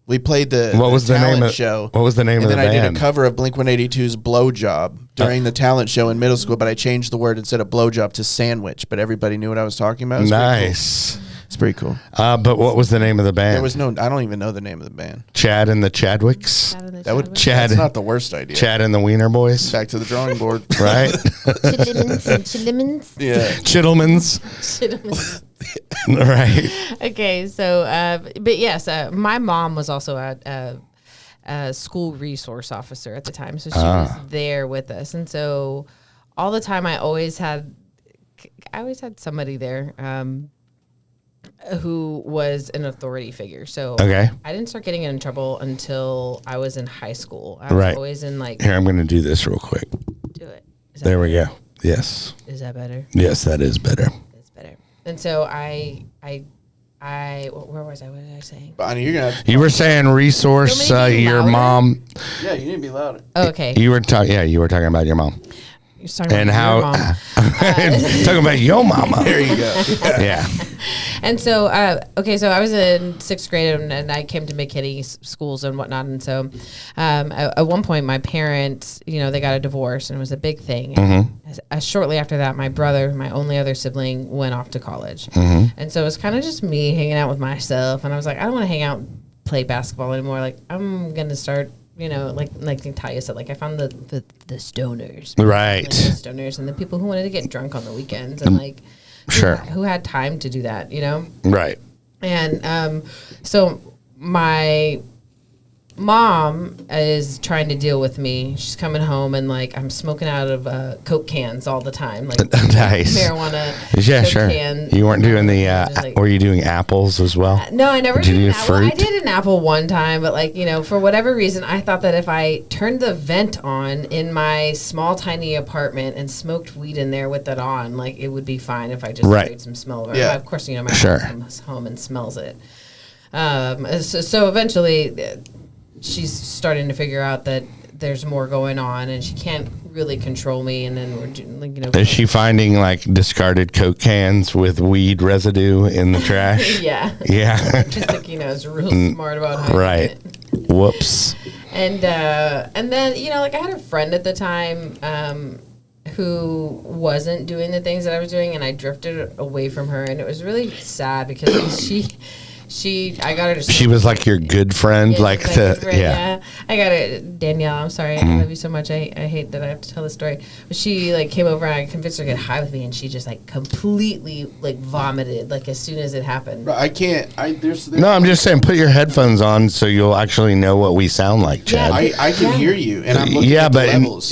C: We played the
B: What was the name
C: talent
B: of
C: show?
B: What was the name
C: and
B: of the
C: then I did
B: band?
C: a cover of Blink-182's "Blowjob" during the talent show in middle school, but I changed the word instead of "blowjob" to "sandwich." But everybody knew what I was talking about. It was pretty cool.
B: Nice.
C: It's pretty cool.
B: But what was the name of the band?
C: There was no. I don't even know the name of the band.
B: Chad and the Chadwicks.
C: That would.
B: Chad.
C: That's not the worst idea.
B: Chad and the Wiener Boys.
C: Back to the drawing board.
B: Right.
D: Chitlimans and Chitlimans.
C: Yeah.
B: Chittlemans.
D: Chitlimans.
B: Right.
D: Okay, so but yes, my mom was also a school resource officer at the time, so she was there with us, and so all the time I always had somebody there who was an authority figure. So
B: Okay.
D: I didn't start getting in trouble until I was in high school. I was always in like
B: Here, I'm going to do this real quick.
D: do it. Is that
B: There we
D: better?
B: go. Yes.
D: Is that better?
B: Yes, that is better.
D: It's better. And so I where was I? What was I saying?
C: Bonnie, you're gonna. Have to,
B: You were saying resource
D: You want me to be
B: your
D: louder?
B: mom.
C: yeah, you need to be louder.
D: Oh, okay.
B: You were talking. Yeah, you were talking about your mom
D: You're talking
B: and
D: about
B: how
D: your mom.
B: talking about your mama.
C: There you go.
B: Yeah.
D: And so, okay, so I was in sixth grade and I came to McKinney schools and whatnot. And so at one point, my parents, they got a divorce and it was a big thing. And shortly after that, my brother, my only other sibling, went off to college. And so it was kind of just me hanging out with myself. And I was like, I don't want to hang out and play basketball anymore. Like, I'm going to start, like Natalya said, like I found the stoners.
B: Right.
D: Like, the stoners and the people who wanted to get drunk on the weekends and
B: Sure.
D: who had time to do that,
B: Right.
D: And so my mom is trying to deal with me. She's coming home and like I'm smoking out of Coke cans all the time, like
B: Nice.
D: marijuana.
B: Yeah,
D: Coke
B: sure.
D: can.
B: You weren't doing the.
D: Just, like-
B: Were you doing apples as well?
D: No, I never
B: Did you
D: did
B: do
D: an apple. I
B: fruit?
D: did an apple one time, but for whatever reason, I thought that if I turned the vent on in my small, tiny apartment and smoked weed in there with it on, like it would be fine if I just
B: Right.
D: sprayed some smell of it.
C: Yeah.
D: Of course, my
B: Sure.
D: mom comes home and smells it. So eventually, she's starting to figure out that there's more going on, and she can't really control me. And then we're
B: Is she finding like discarded Coke cans with weed residue in the trash?
D: yeah.
B: Yeah.
D: Just is real smart about hiding
B: Right.
D: it.
B: Whoops.
D: And then I had a friend at the time who wasn't doing the things that I was doing, and I drifted away from her, and it was really sad because I got her to.
B: She was like your good friend,
D: Yeah,
B: like
D: she's
B: the
D: my good friend, I got it, Danielle. I'm sorry, I love you so much. I hate that I have to tell this story, but she came over and I convinced her to get high with me, and she just completely vomited as soon as it happened.
C: Bro, I can't. There's
B: No, I'm just saying, put your headphones on so you'll actually know what we sound like, Chad.
C: I can hear you, and I'm looking
B: Yeah,
C: at the
B: but
C: levels.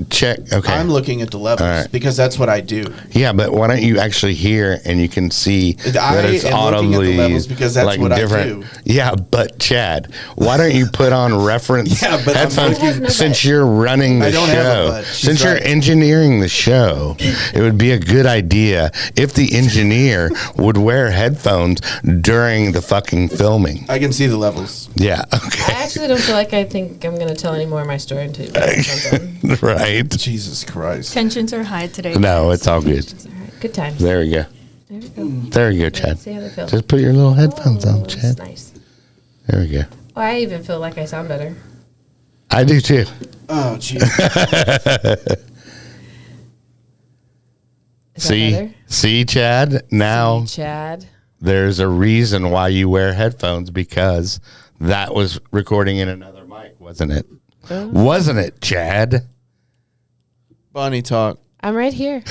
B: check. Okay.
C: I'm looking at the levels
B: All right.
C: because that's what I do.
B: Yeah, but why don't you actually hear and you can see that it's
C: am looking at the
B: audibly
C: levels because that's what I do.
B: Yeah, but Chad, why don't you put on reference
C: Yeah, but I'm
B: headphones
D: looking-
B: since you're running the
C: I don't have a
B: show?
C: butt. She's
B: Since you're
C: right.
B: engineering the show, it would be a good idea if the engineer would wear headphones during the fucking filming.
C: I can see the levels.
B: Yeah.
D: I
B: Okay.
D: actually don't feel like I think I'm going to tell any more of my story until you put something.
B: Right.
C: Jesus Christ.
E: Tensions are high today.
B: No, it's all good.
D: All right, good times.
B: There we go.
D: There we go.
B: There you go, Chad.
D: See how they feel.
B: Just put your little headphones on,
D: It's
B: Chad.
D: nice.
B: There we go.
D: Oh, I even feel like I sound better.
B: I do too.
C: Oh, jeez.
D: Is that better?
B: See, Chad. Now
D: See, Chad.
B: there's a reason why you wear headphones because that was recording in another mic, wasn't it? Wasn't it, Chad?
C: Bonnie talk.
D: I'm right here.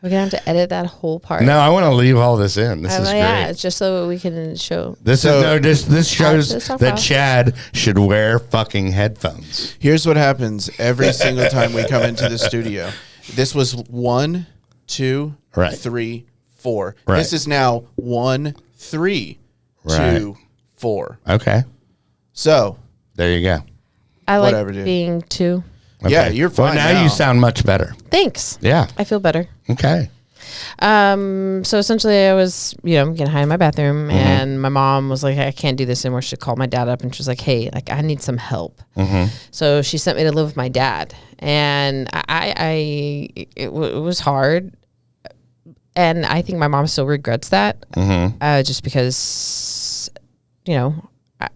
D: We're gonna have to edit that whole part.
B: No, I want to leave all this in. This is great.
D: Yeah, it's just so we can show.
B: This shows
D: Let's talk
B: that
D: about-
B: Chad should wear fucking headphones.
C: Here's what happens every single time we come into the studio. This was 1, 2,
B: Right.
C: 3, 4.
B: Right.
C: This is now 1, 3,
B: Right.
C: 2, 4.
B: Okay,
C: So,
B: there you go.
D: I like
C: Whatever, dude.
D: being two.
C: yeah,
B: Okay.
C: you're fine
B: Well, now you sound much better.
D: Thanks.
B: Yeah.
D: I feel better.
B: Okay.
D: So essentially I was, getting high in my bathroom
B: Mm-hmm.
D: and my mom was like, I can't do this anymore. She called my dad up and she was like, hey, like I need some help.
B: Mm-hmm.
D: So she sent me to live with my dad and it was hard. And I think my mom still regrets that, just because,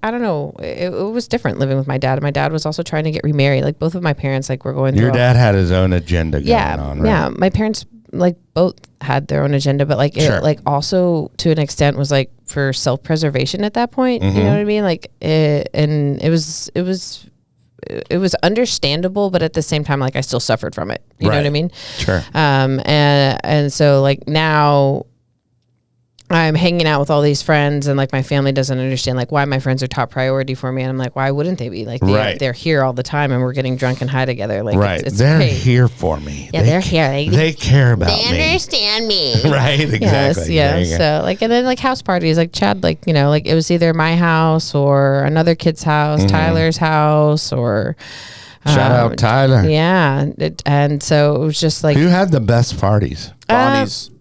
D: I don't know. It was different living with my dad. My dad was also trying to get remarried. Like both of my parents, like were going through.
B: Your dad had his own agenda going on, right?
D: Yeah. My parents like both had their own agenda, but like
B: Sure.
D: it like also to an extent was like for self-preservation at that point. You know what I mean? Like and it was understandable, but at the same time, like I still suffered from it. You know what I
B: Right.
D: mean?
B: Sure.
D: And so like now I'm hanging out with all these friends and like my family doesn't understand like why my friends are top priority for me. And I'm like, why wouldn't they be? Like
B: Right.
D: they're here all the time and we're getting drunk and high together. Like
B: Right.
D: it's
B: They're
D: great.
B: here for me.
D: Yeah, they're here.
B: They care about
D: They
B: me.
D: understand me.
B: Right. Exactly.
D: Yes, yeah.
B: There you go.
D: So like, and then like house parties, like Chad, like, like it was either my house or another kid's house, Tyler's house, or
B: Shout out Tyler.
D: yeah. And so it was just like,
B: Who had the best parties?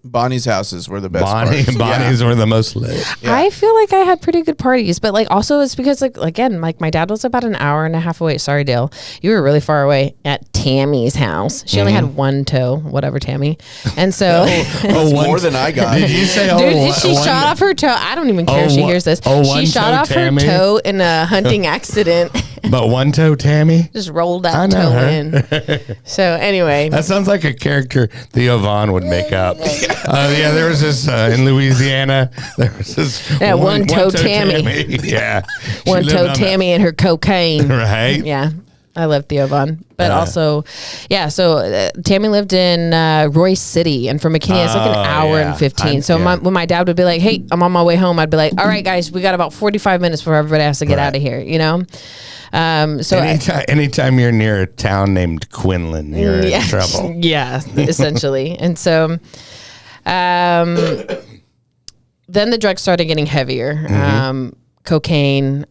C: Bonnie's houses were the best
B: Bonnie's
C: parties.
B: were the most lit.
C: Yeah.
D: I feel like I had pretty good parties, but like also it's because like again, like my dad was about an hour and a half away. Sorry, Dale, you were really far away at Tammy's house. She only had one toe, whatever, Tammy, and so
C: That's more than I got.
B: Did you say?
D: dude, she shot off her toe. I don't even care if she hears this.
B: one
D: She shot
B: toe
D: off
B: Tammy?
D: her toe in a hunting accident.
B: But one toe Tammy?
D: Just rolled that
B: I know
D: toe
B: her.
D: in. So anyway,
B: That sounds like a character Theo Vaughn would make up. Yeah, there was this in Louisiana. There was this
D: Yeah, one-toe Tammy.
B: Yeah. She
D: one
B: lived
D: toe
B: on
D: Tammy and her cocaine.
B: that- Right?
D: Yeah. I love Theo Vaughn. But also, yeah, so Tammy lived in Royce City, and from McKinney, it's like an hour
B: yeah.
D: and 15. So when my dad would be like, hey, I'm on my way home, I'd be like, all right, guys, we got about 45 minutes before everybody has to get out of here, So
B: Anytime you're near a town named Quinlan, you're in trouble.
D: Yeah, essentially. And so then the drugs started getting heavier. Cocaine.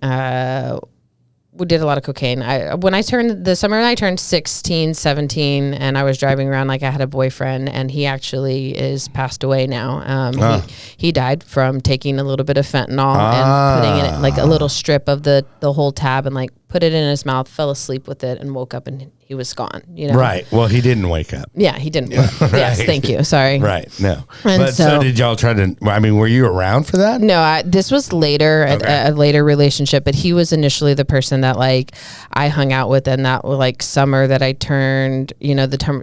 D: We did a lot of cocaine. The summer I turned 16, 17, and I was driving around like I had a boyfriend, and he actually is passed away now. He died from taking a little bit of fentanyl and putting in it like a little strip of the whole tab and like put it in his mouth, fell asleep with it, and woke up and he was gone.
B: Right. Well, he didn't wake up.
D: Yeah, he didn't. Yes, thank you. Sorry.
B: Right. No.
D: And
B: But so did y'all try to, were you around for that?
D: No, this was later, a later relationship, but he was initially the person that like I hung out with, and that was like summer that I turned,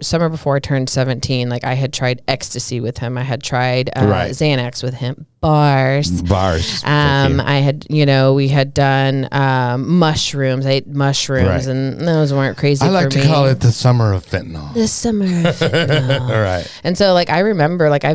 D: summer before I turned 17, like I had tried ecstasy with him. I had tried Xanax with him. Bars. I had, we had done mushrooms. I ate mushrooms, and those weren't crazy for me.
B: I like to call it the summer of fentanyl.
D: The summer of fentanyl.
B: All right.
D: And so like I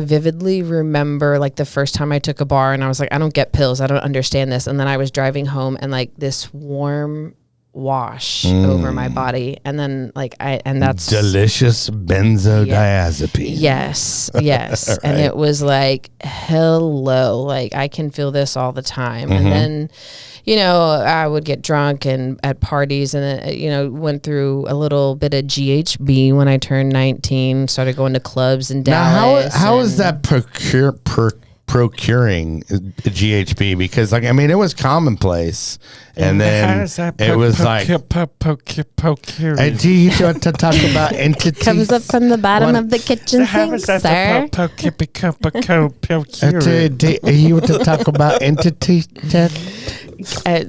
D: vividly remember like the first time I took a bar and I was like, I don't get pills. I don't understand this. And then I was driving home and like this warm wash over my body. And then and that's
B: delicious benzodiazepine.
D: Yes. Right. And it was like, hello, like I can feel this all the time. And then, I would get drunk and at parties, and then, went through a little bit of GHB when I turned 19, started going to clubs in Dallas.
B: Now, how is that procuring GHB? Because it was commonplace, and then it was like, do you want to talk about entities?
D: Comes up from the bottom of the kitchen sink, sir.
B: You want to talk about entities?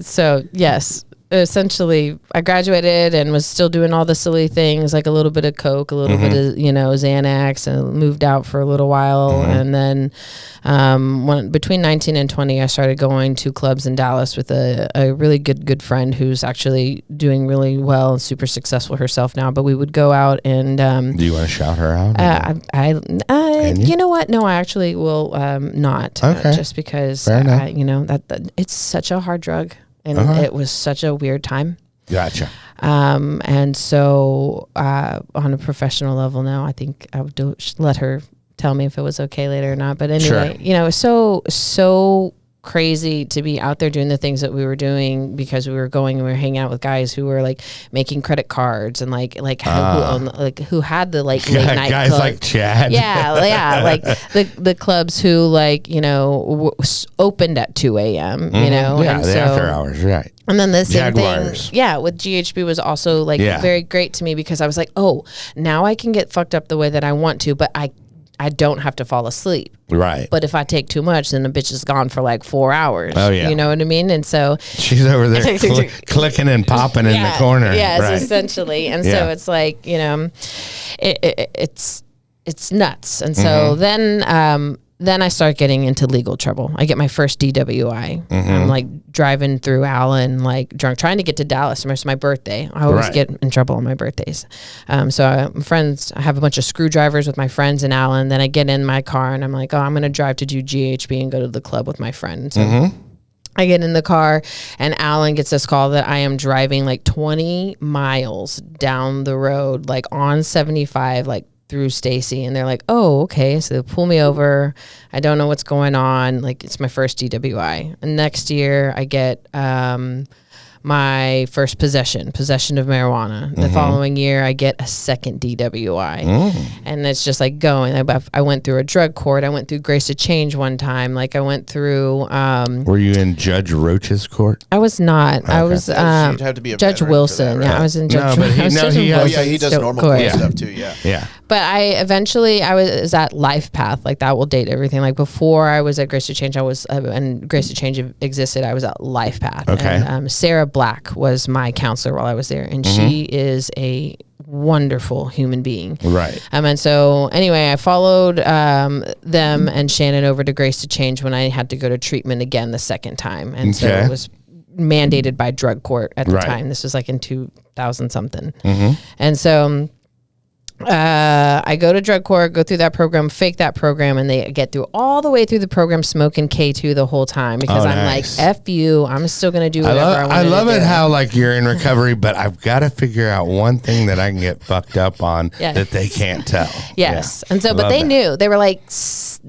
D: So yes, essentially I graduated and was still doing all the silly things, like a little bit of coke, a little bit of Xanax, and moved out for a little while. And then between 19 and 20 I started going to clubs in Dallas with a really good friend who's actually doing really well and super successful herself now. But we would go out and
B: do you want to shout her out? you?
D: You know what? No, I actually will not.
B: Okay.
D: Just because,
B: Fair enough.
D: you know, that it's such a hard drug, and it was such a weird time.
B: Gotcha.
D: And so on a professional level now, I think I would let her tell me if it was okay later or not. But anyway,
B: Sure.
D: you know, so crazy to be out there doing the things that we were doing, because we were going and we were hanging out with guys who were like making credit cards and like who had the like late night
B: guys
D: club.
B: like Chad.
D: Yeah, like the clubs who, like, you know, opened at 2 a.m. You know,
B: Yeah,
D: and
B: the
D: so,
B: after hours, right.
D: and then the same
B: Jaguars.
D: thing, yeah, with GHB was also like very great to me, because I was like, oh, now I can get fucked up the way that I want to, but I don't have to fall asleep.
B: Right.
D: But if I take too much, then the bitch is gone for like 4 hours.
B: Oh, yeah.
D: You know what I mean? And so
B: She's over there clicking and popping in the corner.
D: yes,
B: right.
D: essentially. And
B: Yeah.
D: so it's like, you know, it's nuts. And so
B: Mm-hmm.
D: then I start getting into legal trouble. I get my first DWI.
B: Mm-hmm.
D: I'm like driving through Allen, like drunk, trying to get to Dallas. It's my birthday. I always
B: Right.
D: get in trouble on my birthdays. So I have a bunch of screwdrivers with my friends in Allen. Then I get in my car and I'm like, oh, I'm going to drive to do GHB and go to the club with my friend. So I get in the car and Alan gets this call that I am driving like 20 miles down the road, like on 75, like through Stacy, and they're like, oh, okay. So they pull me over. I don't know what's going on. Like, it's my first DWI. And next year I get my first possession of marijuana. The following year I get a second DWI. And it's just like going. I went through a drug court. I went through Grace to Change one time. Like, I went through
B: Were you in Judge Roach's court?
D: I was not. I was
C: You'd have to be a
D: Judge
C: veteran for
D: Wilson.
C: that,
D: Yeah,
C: right?
D: I was in
B: No,
D: Judge.
B: but he-
D: I was
B: no,
D: Judge
B: he has-
C: Oh yeah, he does normal
D: court.
C: court stuff too. Yeah.
B: Yeah.
D: But I was at Life Path. Like, that will date everything. Like, before I was at Grace to Change, I was and Grace to Change existed. I was at Life Path.
B: Okay.
D: And, Sarah Black was my counselor while I was there, and she is a wonderful human being.
B: Right.
D: And so anyway, I followed them and Shannon over to Grace to Change when I had to go to treatment again the second time. And so
B: Okay.
D: it was mandated by drug court at the
B: Right.
D: time. This was like in 2000 something. And so I go to drug court, go through that program, fake that program, and they get through all the way through the program smoking K2 the whole time, because
B: Oh,
D: I'm
B: nice.
D: like, F you, I'm still going to do whatever I want
B: I love
D: to
B: it
D: do.
B: how like you're in recovery, but I've got to figure out one thing that I can get fucked up on
D: Yeah.
B: that they can't tell.
D: Yes.
B: Yeah.
D: And so,
B: I
D: but
B: love
D: they
B: that.
D: knew. They were like,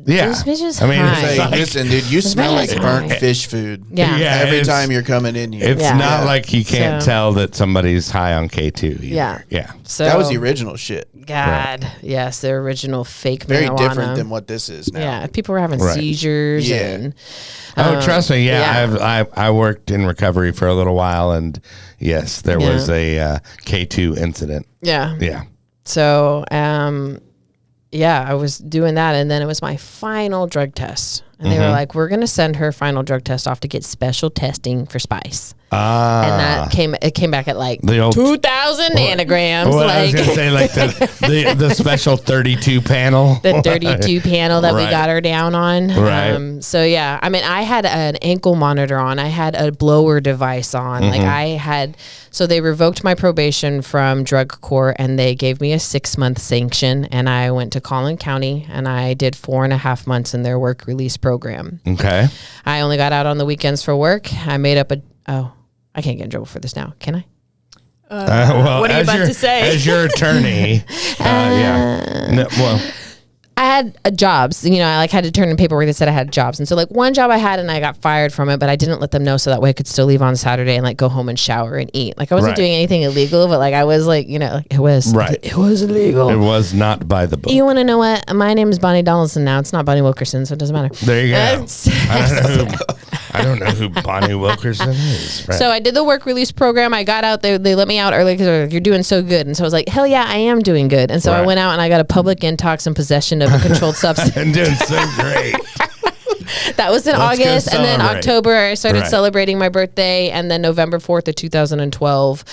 B: Yeah.
D: this bitch is
B: I mean, it's
D: high.
C: Hey,
B: like-
C: listen, dude, you smell like
D: bitch is
C: burnt
D: high.
C: fish food.
D: Yeah.
B: Yeah,
C: Every
B: it's-
C: time you're coming in here.
B: It's
D: Yeah.
B: not like you can't
D: So-
B: tell that somebody's high on K2 either.
D: Yeah.
B: Yeah.
D: So
C: That was the original shit.
D: God, yes, the original fake
C: Very
D: marijuana.
C: different than what this is now.
D: Yeah, people were having
B: Right.
D: seizures.
C: Yeah.
D: And,
B: Oh, trust me. Yeah,
D: yeah.
B: I worked in recovery for a little while, and yes, there
D: Yeah.
B: was a K2 incident.
D: yeah.
B: Yeah.
D: So, yeah, I was doing that, and then it was my final drug test, and they were like, "We're gonna send her final drug test off to get special testing for spice." And that came back at like
B: The old-
D: 2,000 nanograms,
B: Well, I was
D: like
B: gonna say like the special 32 panel.
D: the 32 panel that we
B: Right.
D: got her down on.
B: Right.
D: So yeah, I mean, I had an ankle monitor on. I had a blower device on. Like, I had, so they revoked my probation from drug court, and they gave me a 6-month sanction, and I went to Collin County, and I did 4.5 months in their work release program.
B: Okay.
D: I only got out on the weekends for work. I made up I can't get in trouble for this now, can I?
B: Well,
E: what are you
B: as
E: about
B: your-
E: to say?
B: As your attorney, yeah. No, well,
D: I had jobs, you know, I like had to turn in paperwork that said I had jobs. And so like one job I had, and I got fired from it, but I didn't let them know, so that way I could still leave on Saturday and like go home and shower and eat. Like, I wasn't
B: Right.
D: doing anything illegal, but like I was like, you know, like it was
B: Right.
D: It was illegal.
B: it was not by the book.
D: You want to know what? My name is Bonnie Donaldson now. It's not Bonnie Wilkerson, so it doesn't matter.
B: There you go.
D: Uh,
B: I don't know who Bonnie Wilkerson is. Right.
D: So I did the work release program. I got out there. They let me out early because they're like, you're doing so good. And so I was like, hell yeah, I am doing good. And so I
B: Right.
D: went out and I got a public intox and possession of a controlled substance.
B: and doing so great.
D: That was in
B: Let's go
D: August, and then
B: celebrate.
D: October I started
B: Right.
D: celebrating my birthday, and then November 4th of 2012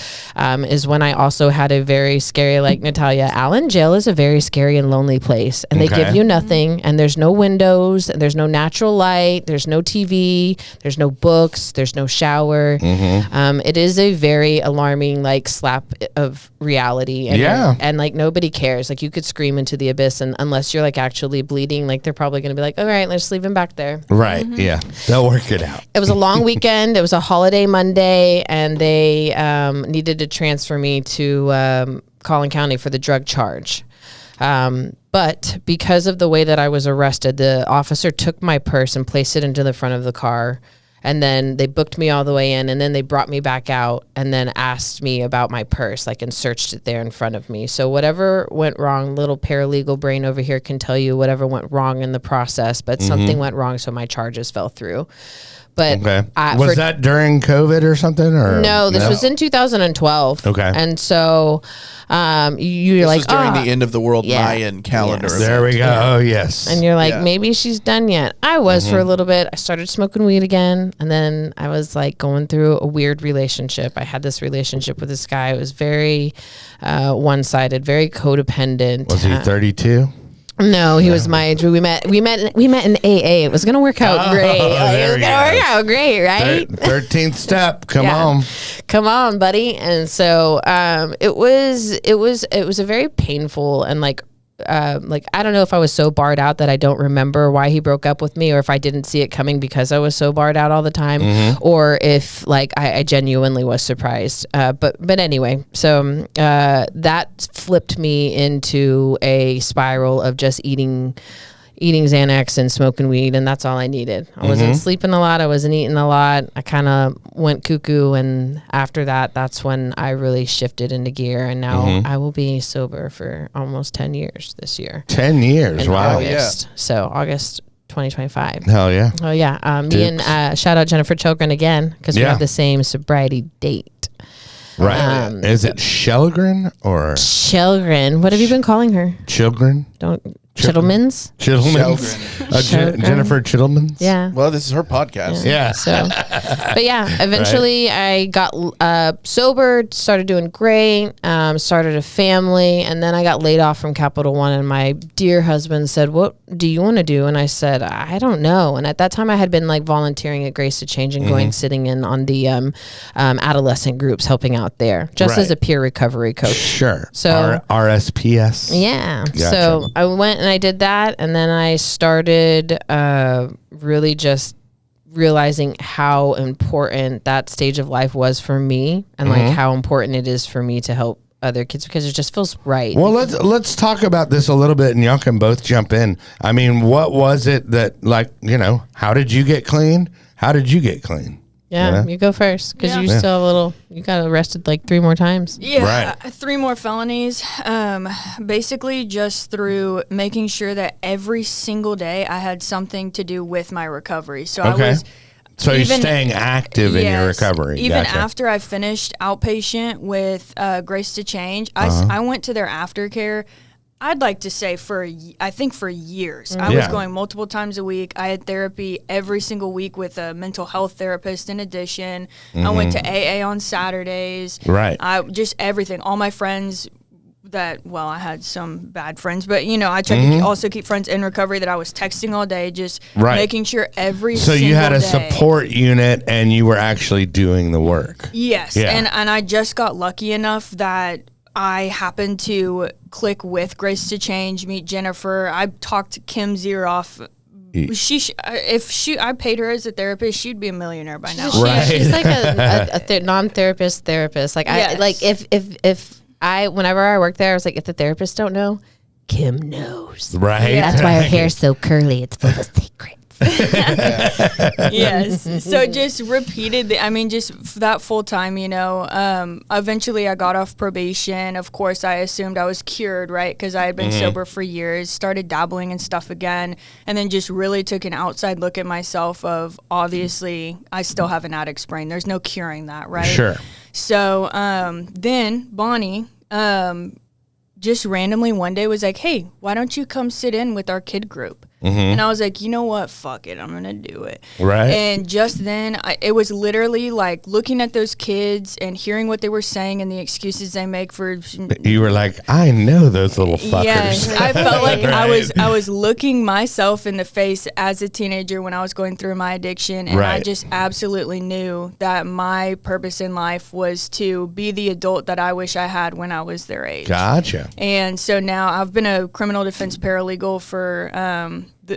D: is when I also had a very scary, like Natalya, Allen jail is a very scary and lonely place, and they
B: Okay.
D: give you nothing, and there's no windows, and there's no natural light, there's no TV, there's no books, there's no shower. It is a very alarming like slap of reality, and
B: Yeah.
D: and like nobody cares. Like you could scream into the abyss, and unless you're like actually bleeding, like they're probably going to be like, all right, let's leave him back there.
B: Right. Yeah. They'll work it out.
D: It was a long weekend. It was a holiday Monday, and they needed to transfer me to Collin County for the drug charge. But because of the way that I was arrested, the officer took my purse and placed it into the front of the car. And then they booked me all the way in, and then they brought me back out and then asked me about my purse, like, and searched it there in front of me. So whatever went wrong, little paralegal brain over here can tell you whatever went wrong in the process, but something went wrong, so my charges fell through. But
B: Okay. Was that during COVID or something? Or
D: no, this was in 2012.
B: Okay.
D: And so you're
C: This
D: like,
C: was during
D: "Ah."
C: the end of the world
D: Yeah.
C: Mayan calendar.
D: Yes.
B: There we go.
C: event.
B: Oh, yes.
D: And you're like,
C: Yeah.
D: maybe she's done yet. I was for a little bit. I started smoking weed again. And then I was like going through a weird relationship. I had this relationship with this guy. It was very one-sided, very codependent.
B: Was he 32?
D: No, he was my age. We met in AA. It was going to work out great. Like, it
B: there
D: was
B: we
D: going to
B: go.
D: work out great, right?
B: 13th step. Come
D: Yeah.
B: on.
D: Come on, buddy. And so it was a very painful and like I don't know if I was so barred out that I don't remember why he broke up with me, or if I didn't see it coming because I was so barred out all the time, or if like I genuinely was surprised. But anyway, so that flipped me into a spiral of just eating Xanax and smoking weed, and that's all I needed. I wasn't sleeping a lot. I wasn't eating a lot. I kind of went cuckoo, and after that, that's when I really shifted into gear, and now I will be sober for almost 10 years this year.
B: 10 years.
D: In
B: Wow.
D: August. So August 2025.
B: Hell yeah.
D: Oh, yeah. Me and shout out Jennifer Chilgren again, because we
B: Yeah.
D: have the same sobriety date.
B: Right. Is it Shellgren or
D: Chilgren. What have you been calling her?
B: Children?
D: Chittlemans?
B: Chittlemans?
D: Chilgren.
B: Jennifer Chittlemans?
D: Yeah.
C: Well, this is her podcast.
B: Yeah.
D: So, but yeah, eventually I got sober, started doing great, started a family, and then I got laid off from Capital One, and my dear husband said, "What do you want to do?" And I said, "I don't know." And at that time I had been like volunteering at Grace to Change and going, sitting in on the adolescent groups, helping out there, just
B: Right.
D: as a peer recovery coach.
B: Sure.
D: So-
B: RSPS.
D: Yeah.
B: Gotcha.
D: So I went and I did that. And then I started really just realizing how important that stage of life was for me, and like how important it is for me to help other kids, because it just feels right.
B: Well, let's talk about this a little bit, and y'all can both jump in. I mean, what was it that, like, how did you get clean? How did you get clean?
D: Yeah, you go first, because
E: Yeah.
D: you still you got arrested like 3 more times.
E: Yeah,
B: Right.
E: 3 more felonies. Basically, just through making sure that every single day I had something to do with my recovery. So I
B: Okay.
E: was.
B: So you're
E: even-
B: staying active in your
E: Yes.
B: recovery.
E: Even
B: Gotcha.
E: after I finished outpatient with Grace to Change, I went to their aftercare. I'd like to say for years. I was
B: Yeah.
E: going multiple times a week. I had therapy every single week with a mental health therapist in addition. I went to AA on Saturdays.
B: Right.
E: I just everything. All my friends I had some bad friends, but I tried to also keep friends in recovery that I was texting all day, just
B: Right.
E: making sure every
B: So
E: single
B: you had a
E: day.
B: support unit, and you were actually doing the work.
E: Yes,
B: Yeah.
E: and I just got lucky enough that I happened to click with Grace to Change, meet Jennifer. I talked Kim Zier off. I paid her as a therapist, she'd be a millionaire by now.
B: Right.
D: She's like a non-therapist therapist. Like
E: Yes.
D: whenever I worked there, I was like, if the therapists don't know, Kim knows.
B: Right.
D: That's why her hair's so curly. It's full of secrets.
E: Yes. So just repeated, just that full time, eventually I got off probation. Of course, I assumed I was cured, right? Because I had been sober for years, started dabbling in stuff again, and then just really took an outside look at myself of, obviously, I still have an addict's brain. There's no curing that, right?
B: Sure.
E: So then Bonnie just randomly one day was like, hey, why don't you come sit in with our kid group? And I was like, you know what? Fuck it. I'm going to do it.
B: Right.
E: And just then, it was literally like looking at those kids and hearing what they were saying and the excuses they make for.
B: You were like, I know those little fuckers.
E: Yes, I felt like
B: Right.
E: I was looking myself in the face as a teenager when I was going through my addiction, and I
B: Right.
E: just absolutely knew that my purpose in life was to be the adult that I wish I had when I was their age.
B: Gotcha.
E: And so now I've been a criminal defense paralegal for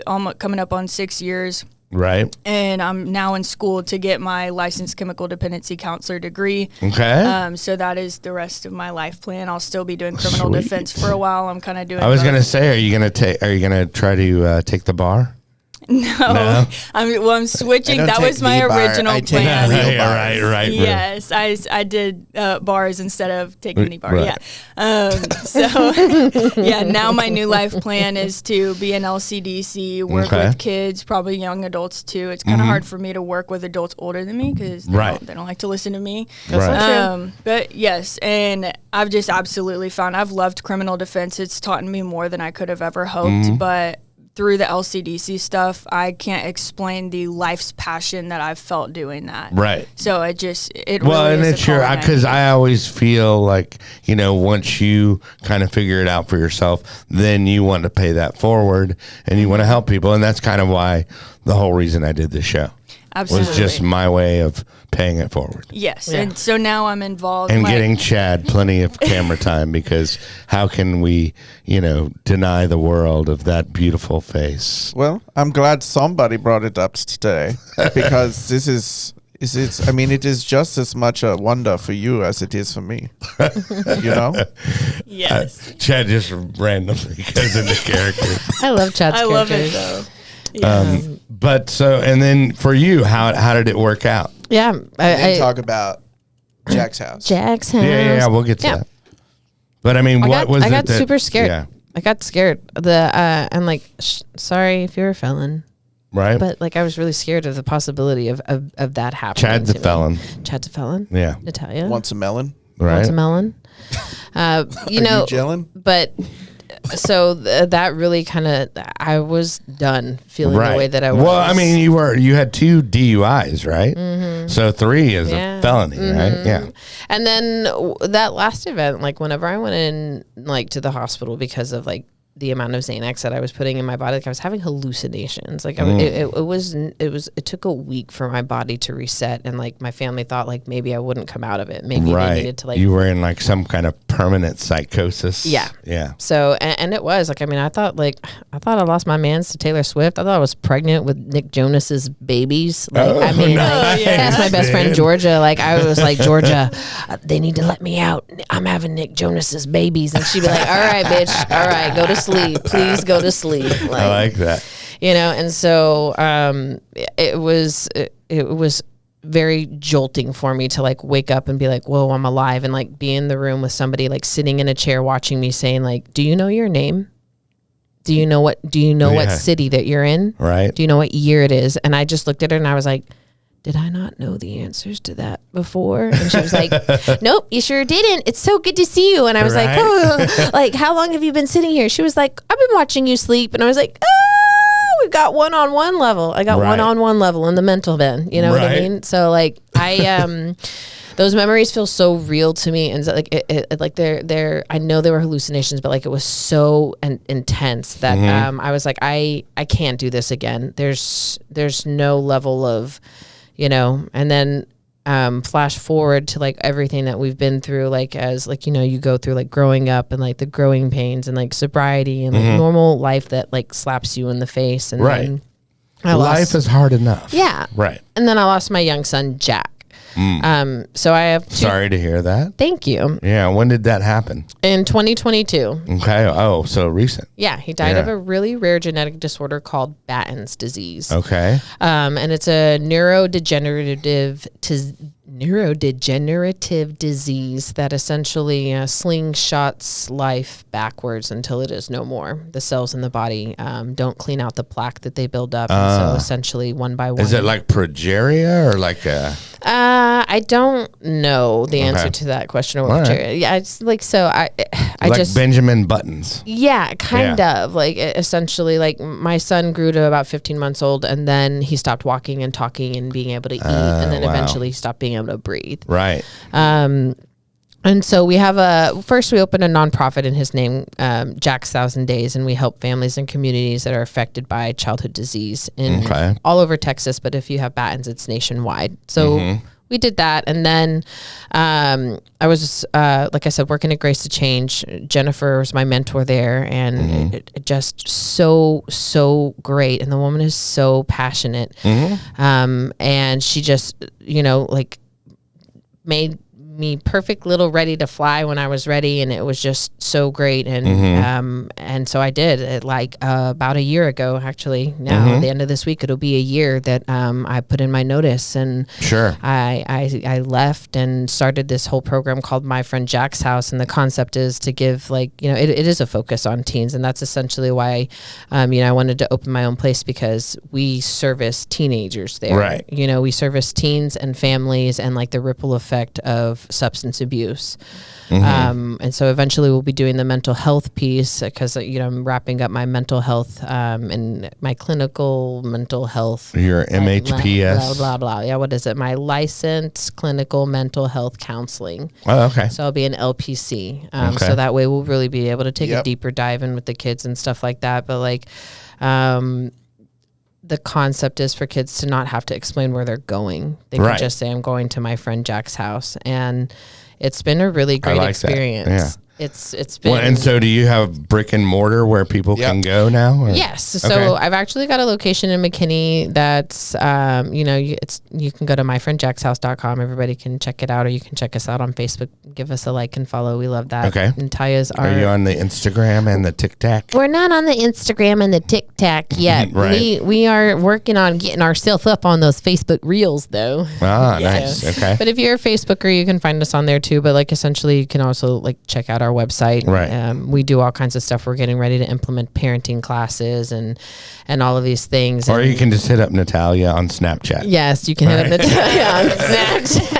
E: almost coming up on 6 years.
B: Right.
E: And I'm now in school to get my licensed chemical dependency counselor degree.
B: Okay.
E: So that is the rest of my life plan. I'll still be doing criminal
B: Sweet.
E: defense for a while. I'm kind of doing.
B: I was
E: both.
B: gonna say, are you gonna try to take the bar?
E: No, I'm switching.
C: I don't
E: That
C: take
E: was my
C: the bar,
E: original
C: I take
E: plan.
C: real
B: Yeah,
C: bars.
B: right.
E: Yes, I did bars instead of taking any bar.
B: Right.
E: Yeah. So yeah, now my new life plan is to be an LCDC, work
B: Okay.
E: with kids, probably young adults too. It's kind of hard for me to work with adults older than me because
B: Right.
E: they don't like to listen to me.
B: Right.
E: But yes, and I've just absolutely found I've loved criminal defense. It's taught me more than I could have ever hoped, but through the LCDC stuff, I can't explain the life's passion that I've felt doing that.
B: Right.
E: So it
B: Well,
E: really
B: and
E: is
B: it's
E: a calling I
B: because
E: need.
B: I always feel like, once you kind of figure it out for yourself, then you want to pay that forward and you want to help people. And that's kind of why the whole reason I did this show
E: Absolutely.
B: was just my way of paying it forward.
E: Yes,
A: Yeah.
E: and so now I'm involved.
B: And
E: my-
B: getting Chad plenty of camera time because how can we, deny the world of that beautiful face?
C: Well, I'm glad somebody brought it up today because this is it is just as much a wonder for you as it is for me.
E: Yes,
B: Chad just randomly goes into character.
D: I love Chad's
E: I love it
D: characters.
E: though.
B: But so, and then for you, how did it work out?
D: Yeah,
C: And talk about Jack's house.
D: Jack's house.
B: Yeah, we'll get to
D: Yeah.
B: that. But I mean, what was it?
D: I got
B: that-
D: super scared.
B: Yeah,
D: I got scared. I'm like, sorry if you're a felon,
B: right.
D: but like I was really scared of the possibility of that happening.
B: Chad's a
D: to me.
B: felon.
D: Chad's a felon.
B: Yeah,
D: Natalia
C: Wants a melon?
B: right.
D: wants a melon. You
C: Are
D: know,
C: you gelling?
D: but so that really kind of I was done feeling the way that I was.
B: Well, I mean, you had 2 DUIs, right? So 3 is
D: Yeah.
B: a felony, right? Yeah.
D: And then that last event, like whenever I went in like to the hospital because of like the amount of Xanax that I was putting in my body, like I was having hallucinations. Like it took a week for my body to reset, and like my family thought like maybe I wouldn't come out of it. Maybe they needed to like.
B: You were in like some kind of permanent psychosis.
D: Yeah.
B: Yeah.
D: So and it was like I thought I lost my mans to Taylor Swift. I thought I was pregnant with Nick Jonas's babies. Like
B: nice,
D: that's my best friend
B: man.
D: Georgia. Like I was like, Georgia, they need to let me out. I'm having Nick Jonas's babies, and she'd be like, all right, bitch, all right, go to sleep. Please go to sleep.
B: I like that.
D: And so it was very jolting for me to like wake up and be like, whoa, I'm alive, and like be in the room with somebody like sitting in a chair watching me saying like, do you know your name? Do you know what city that you're in?
B: Right.
D: Do you know what year it is? And I just looked at her and I was like, did I not know the answers to that before? And she was like, nope, you sure didn't. It's so good to see you. And I was like,
B: Right.
D: oh, like, how long have you been sitting here? She was like, I've been watching you sleep. And I was like, oh, we got one-on-one level. I got
B: Right.
D: one-on-one level in the mental then. You know what I
B: Right.
D: mean? So like those memories feel so real to me, and so, like it like they're I know they were hallucinations, but like it was so intense that I was like I can't do this again. There's no level of, and then flash forward to like everything that we've been through, like as like you go through like growing up and like the growing pains and like sobriety and like normal life that like slaps you in the face, and
B: Right.
D: then I
B: Life
D: lost,
B: is hard enough.
D: yeah,
B: Right.
D: and then I lost my young son Jack. So I have two.
B: Sorry to hear that.
D: Thank you.
B: Yeah. When did that happen?
D: In 2022.
B: Okay. Oh, so recent.
D: Yeah, he died
B: Yeah.
D: of a really rare genetic disorder called Batten's disease.
B: Okay.
D: And it's a neurodegenerative neurodegenerative disease that essentially slingshots life backwards until it is no more. The cells in the body don't clean out the plaque that they build up, and so essentially one by one.
B: Is it like progeria or like a?
D: I don't know the answer to that question. Or
B: All
D: right. Yeah, it's like so. I
B: like
D: just
B: Benjamin Buttons.
D: Yeah, kind of like essentially like my son grew to about 15 months old, and then he stopped walking and talking and being able to eat, and then eventually he stopped being able to breathe.
B: Right.
D: And so we have we opened a nonprofit in his name, Jack's 1,000 Days, and we help families and communities that are affected by childhood disease in all over Texas. But if you have Battens, it's nationwide. So we did that. And then I was, like I said, working at Grace to Change. Jennifer was my mentor there, and it just so great. And the woman is so passionate. And she just, like made me perfect little ready to fly when I was ready, and it was just so great. And so I did it like about a year ago, actually. Now at the end of this week it'll be a year that I put in my notice, and I left and started this whole program called My Friend Jack's House. And the concept is to give it is a focus on teens, and that's essentially why I wanted to open my own place, because we service teenagers there.
B: Right.
D: We service teens and families, and like the ripple effect of substance abuse. And so eventually we'll be doing the mental health piece, because I'm wrapping up my mental health and my clinical mental health.
B: Your MHPS.
D: Blah, blah, blah. Yeah, what is it? My licensed clinical mental health counseling.
B: Oh, okay.
D: So I'll be an LPC. So that way we'll really be able to take a deeper dive in with the kids and stuff like that. But like, the concept is for kids to not have to explain where they're going. They can just say, I'm going to my friend Jack's house. And it's been a really great experience.
B: Yeah.
D: It's been.
B: Well, and so do you have brick and mortar where people can go now? Or?
D: Yes. So I've actually got a location in McKinney that's, you can go to myfriendjackshouse.com. Everybody can check it out, or you can check us out on Facebook. Give us a like and follow. We love that.
B: Okay.
D: Natalia's
B: Are you on the Instagram and the TikTok?
D: We're not on the Instagram and the TikTok yet.
B: Right.
D: We are working on getting ourselves up on those Facebook Reels, though.
B: Ah, nice. Okay.
D: But if you're a Facebooker, you can find us on there too. But like essentially, you can also like check out our website.
B: Right.
D: We do all kinds of stuff. We're getting ready to implement parenting classes and all of these things.
B: Or you can just hit up Natalya on Snapchat.
D: Yes, you can hit up Natalya on Snapchat.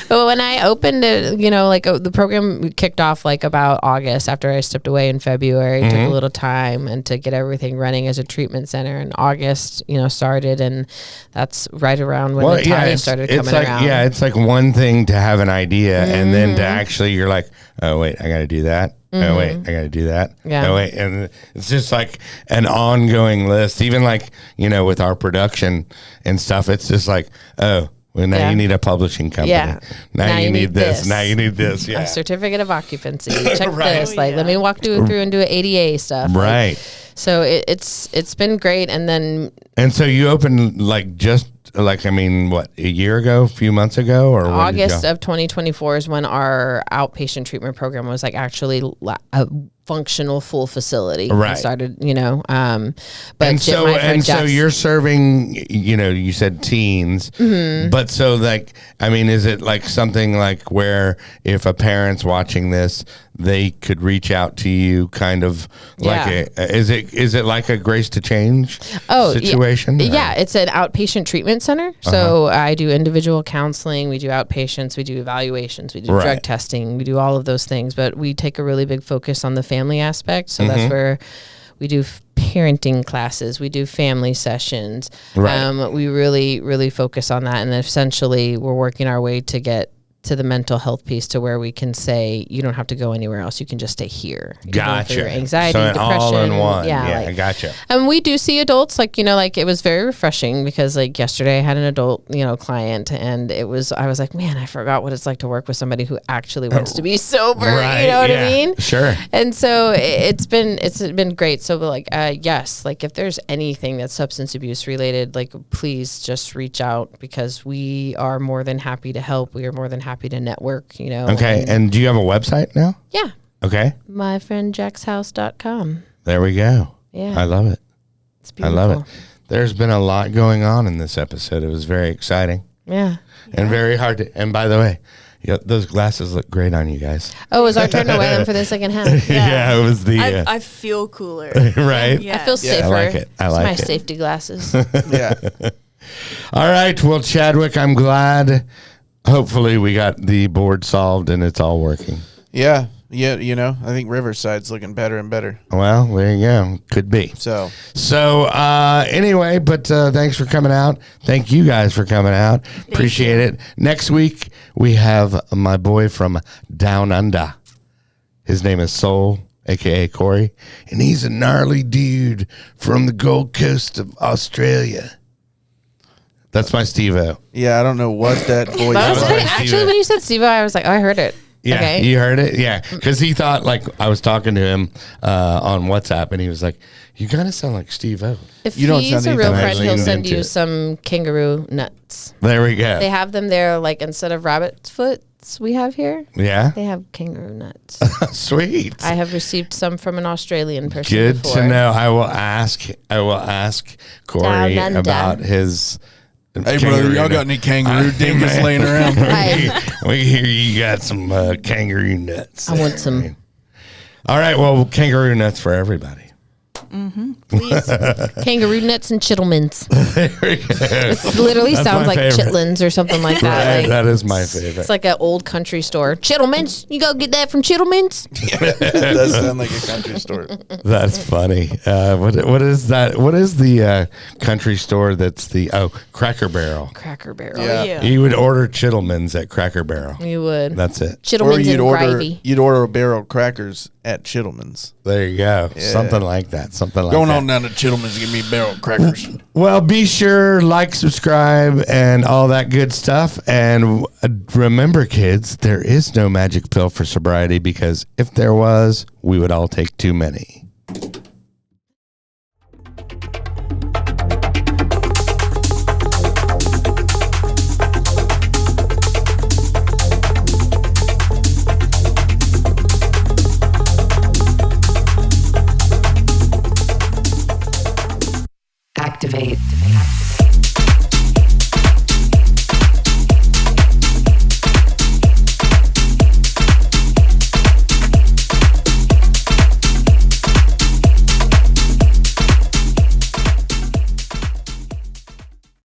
D: But when I opened it, the program kicked off like about August after I stepped away in February. It took a little time and to get everything running as a treatment center. And August, started, and that's right around when Natalya started coming around.
B: Yeah, it's like one thing to have an idea, and then to actually, you're like, oh wait, I got to do that. Oh wait, I got to do that.
D: Yeah.
B: Oh wait, and it's just like an ongoing list. Even like with our production and stuff, it's just like, oh, well, now you need a publishing company.
D: Yeah.
B: Now you need this. Now you need this. Yeah.
D: A certificate of occupancy. Check this. Like, let me walk through and do an ADA stuff.
B: Right.
D: So it's been great. And
B: so you opened a year ago, a few months ago, or
D: August of 2024 is when our outpatient treatment program was like actually a functional full facility.
B: Right.
D: I started,
B: but so you're serving, you said teens, but so like, is it like something like where if a parent's watching this, they could reach out to you kind of like is it like a Grace to Change situation?
D: Yeah, it's an outpatient treatment center. So I do individual counseling, we do outpatients, we do evaluations, we do drug testing, we do all of those things, but we take a really big focus on the family aspect. So that's where we do parenting classes, we do family sessions.
B: Right.
D: We really, really focus on that. And essentially we're working our way to get to the mental health piece to where we can say you don't have to go anywhere else, you can just stay here.
B: Gotcha.
D: For your anxiety,
B: so
D: depression,
B: all in one.
D: yeah,
B: I gotcha.
D: And we do see adults, like it was very refreshing, because like yesterday I had an adult client, and I was like, man, I forgot what it's like to work with somebody who actually wants to be sober.
B: Right,
D: you know what I mean?
B: Sure.
D: And so it's been great. So like yes, like if there's anything that's substance abuse related, like please just reach out, because we are more than happy to help. We are more than happy to network,
B: Okay. And do you have a website now?
D: Yeah.
B: Okay.
D: myfriendjackshouse.com.
B: There we go.
D: Yeah.
B: I love it.
D: It's beautiful.
B: I love it. There's been a lot going on in this episode. It was very exciting.
D: Yeah.
B: and very hard to. And by the way, those glasses look great on you guys.
D: Oh, it was our turn to wear them for the second half.
B: Yeah, it was the
E: I feel cooler.
B: right.
E: Yeah.
D: I feel safer.
B: I like it. I like
D: it's my
B: it.
D: safety glasses.
C: Yeah.
B: All right. Well, Chadwick, I'm glad. Hopefully, we got the board solved and it's all working.
C: Yeah. I think Riverside's looking better and better.
B: Well, there you go. Could be.
C: So
B: Anyway, but thanks for coming out. Thank you guys for coming out. Appreciate it. Next week, we have my boy from Down Under. His name is Soul, a.k.a. Corey, and he's a gnarly dude from the Gold Coast of Australia. That's my Steve-O.
C: yeah, I don't know what that voice
D: That was
C: was.
D: funny.
B: Steve-O.
D: Actually, when you said Steve, I was like, oh, I heard it.
B: Yeah,
D: Okay.
B: you heard it? Yeah, because he thought, like, I was talking to him on WhatsApp, and he was like, you kind of sound like Steve-O.
D: If
C: You don't
D: he's
C: sound
D: a real
C: anything
D: friend, he'll
B: leaned
D: send
B: into
D: you
B: it.
D: some kangaroo nuts.
B: There we go.
D: They have them there, like instead of rabbit foots we have here,
B: Yeah?
D: they have kangaroo nuts.
B: Sweet.
D: I have received some from an Australian person
B: Good
D: before.
B: to know. I will ask Corey
D: Down under.
B: about his.
C: Hey, brother, y'all got any kangaroo dingus laying around?
B: We hear you got some kangaroo nuts.
D: I want some.
B: All right, well, kangaroo nuts for everybody.
E: Please.
D: Kangaroo nuts and chitlins.
B: There we go.
D: It literally
B: That's
D: sounds
B: my
D: like
B: favorite.
D: chitlins or something like that.
B: Right,
D: Like,
B: that is my favorite.
D: it's like an old country store. Chitlins, you go get that from Chitlins.
C: That does sound like a country store.
B: That's funny. What is that? What is the country store that's Cracker Barrel?
D: Cracker Barrel.
C: Yeah.
E: Yeah.
B: You would order Chittleman's at Cracker Barrel.
D: You would.
B: That's it.
C: Or
D: Chitlins and
C: you'd order a barrel of crackers at Chittleman's.
B: There you go. Something like that. Something like
C: Going
B: that.
C: on down to Chittleman's to give me a barrel of crackers.
B: Well, be sure, like, subscribe, and all that good stuff. And remember, kids, there is no magic pill for sobriety, because if there was, we would all take too many.
G: Activate.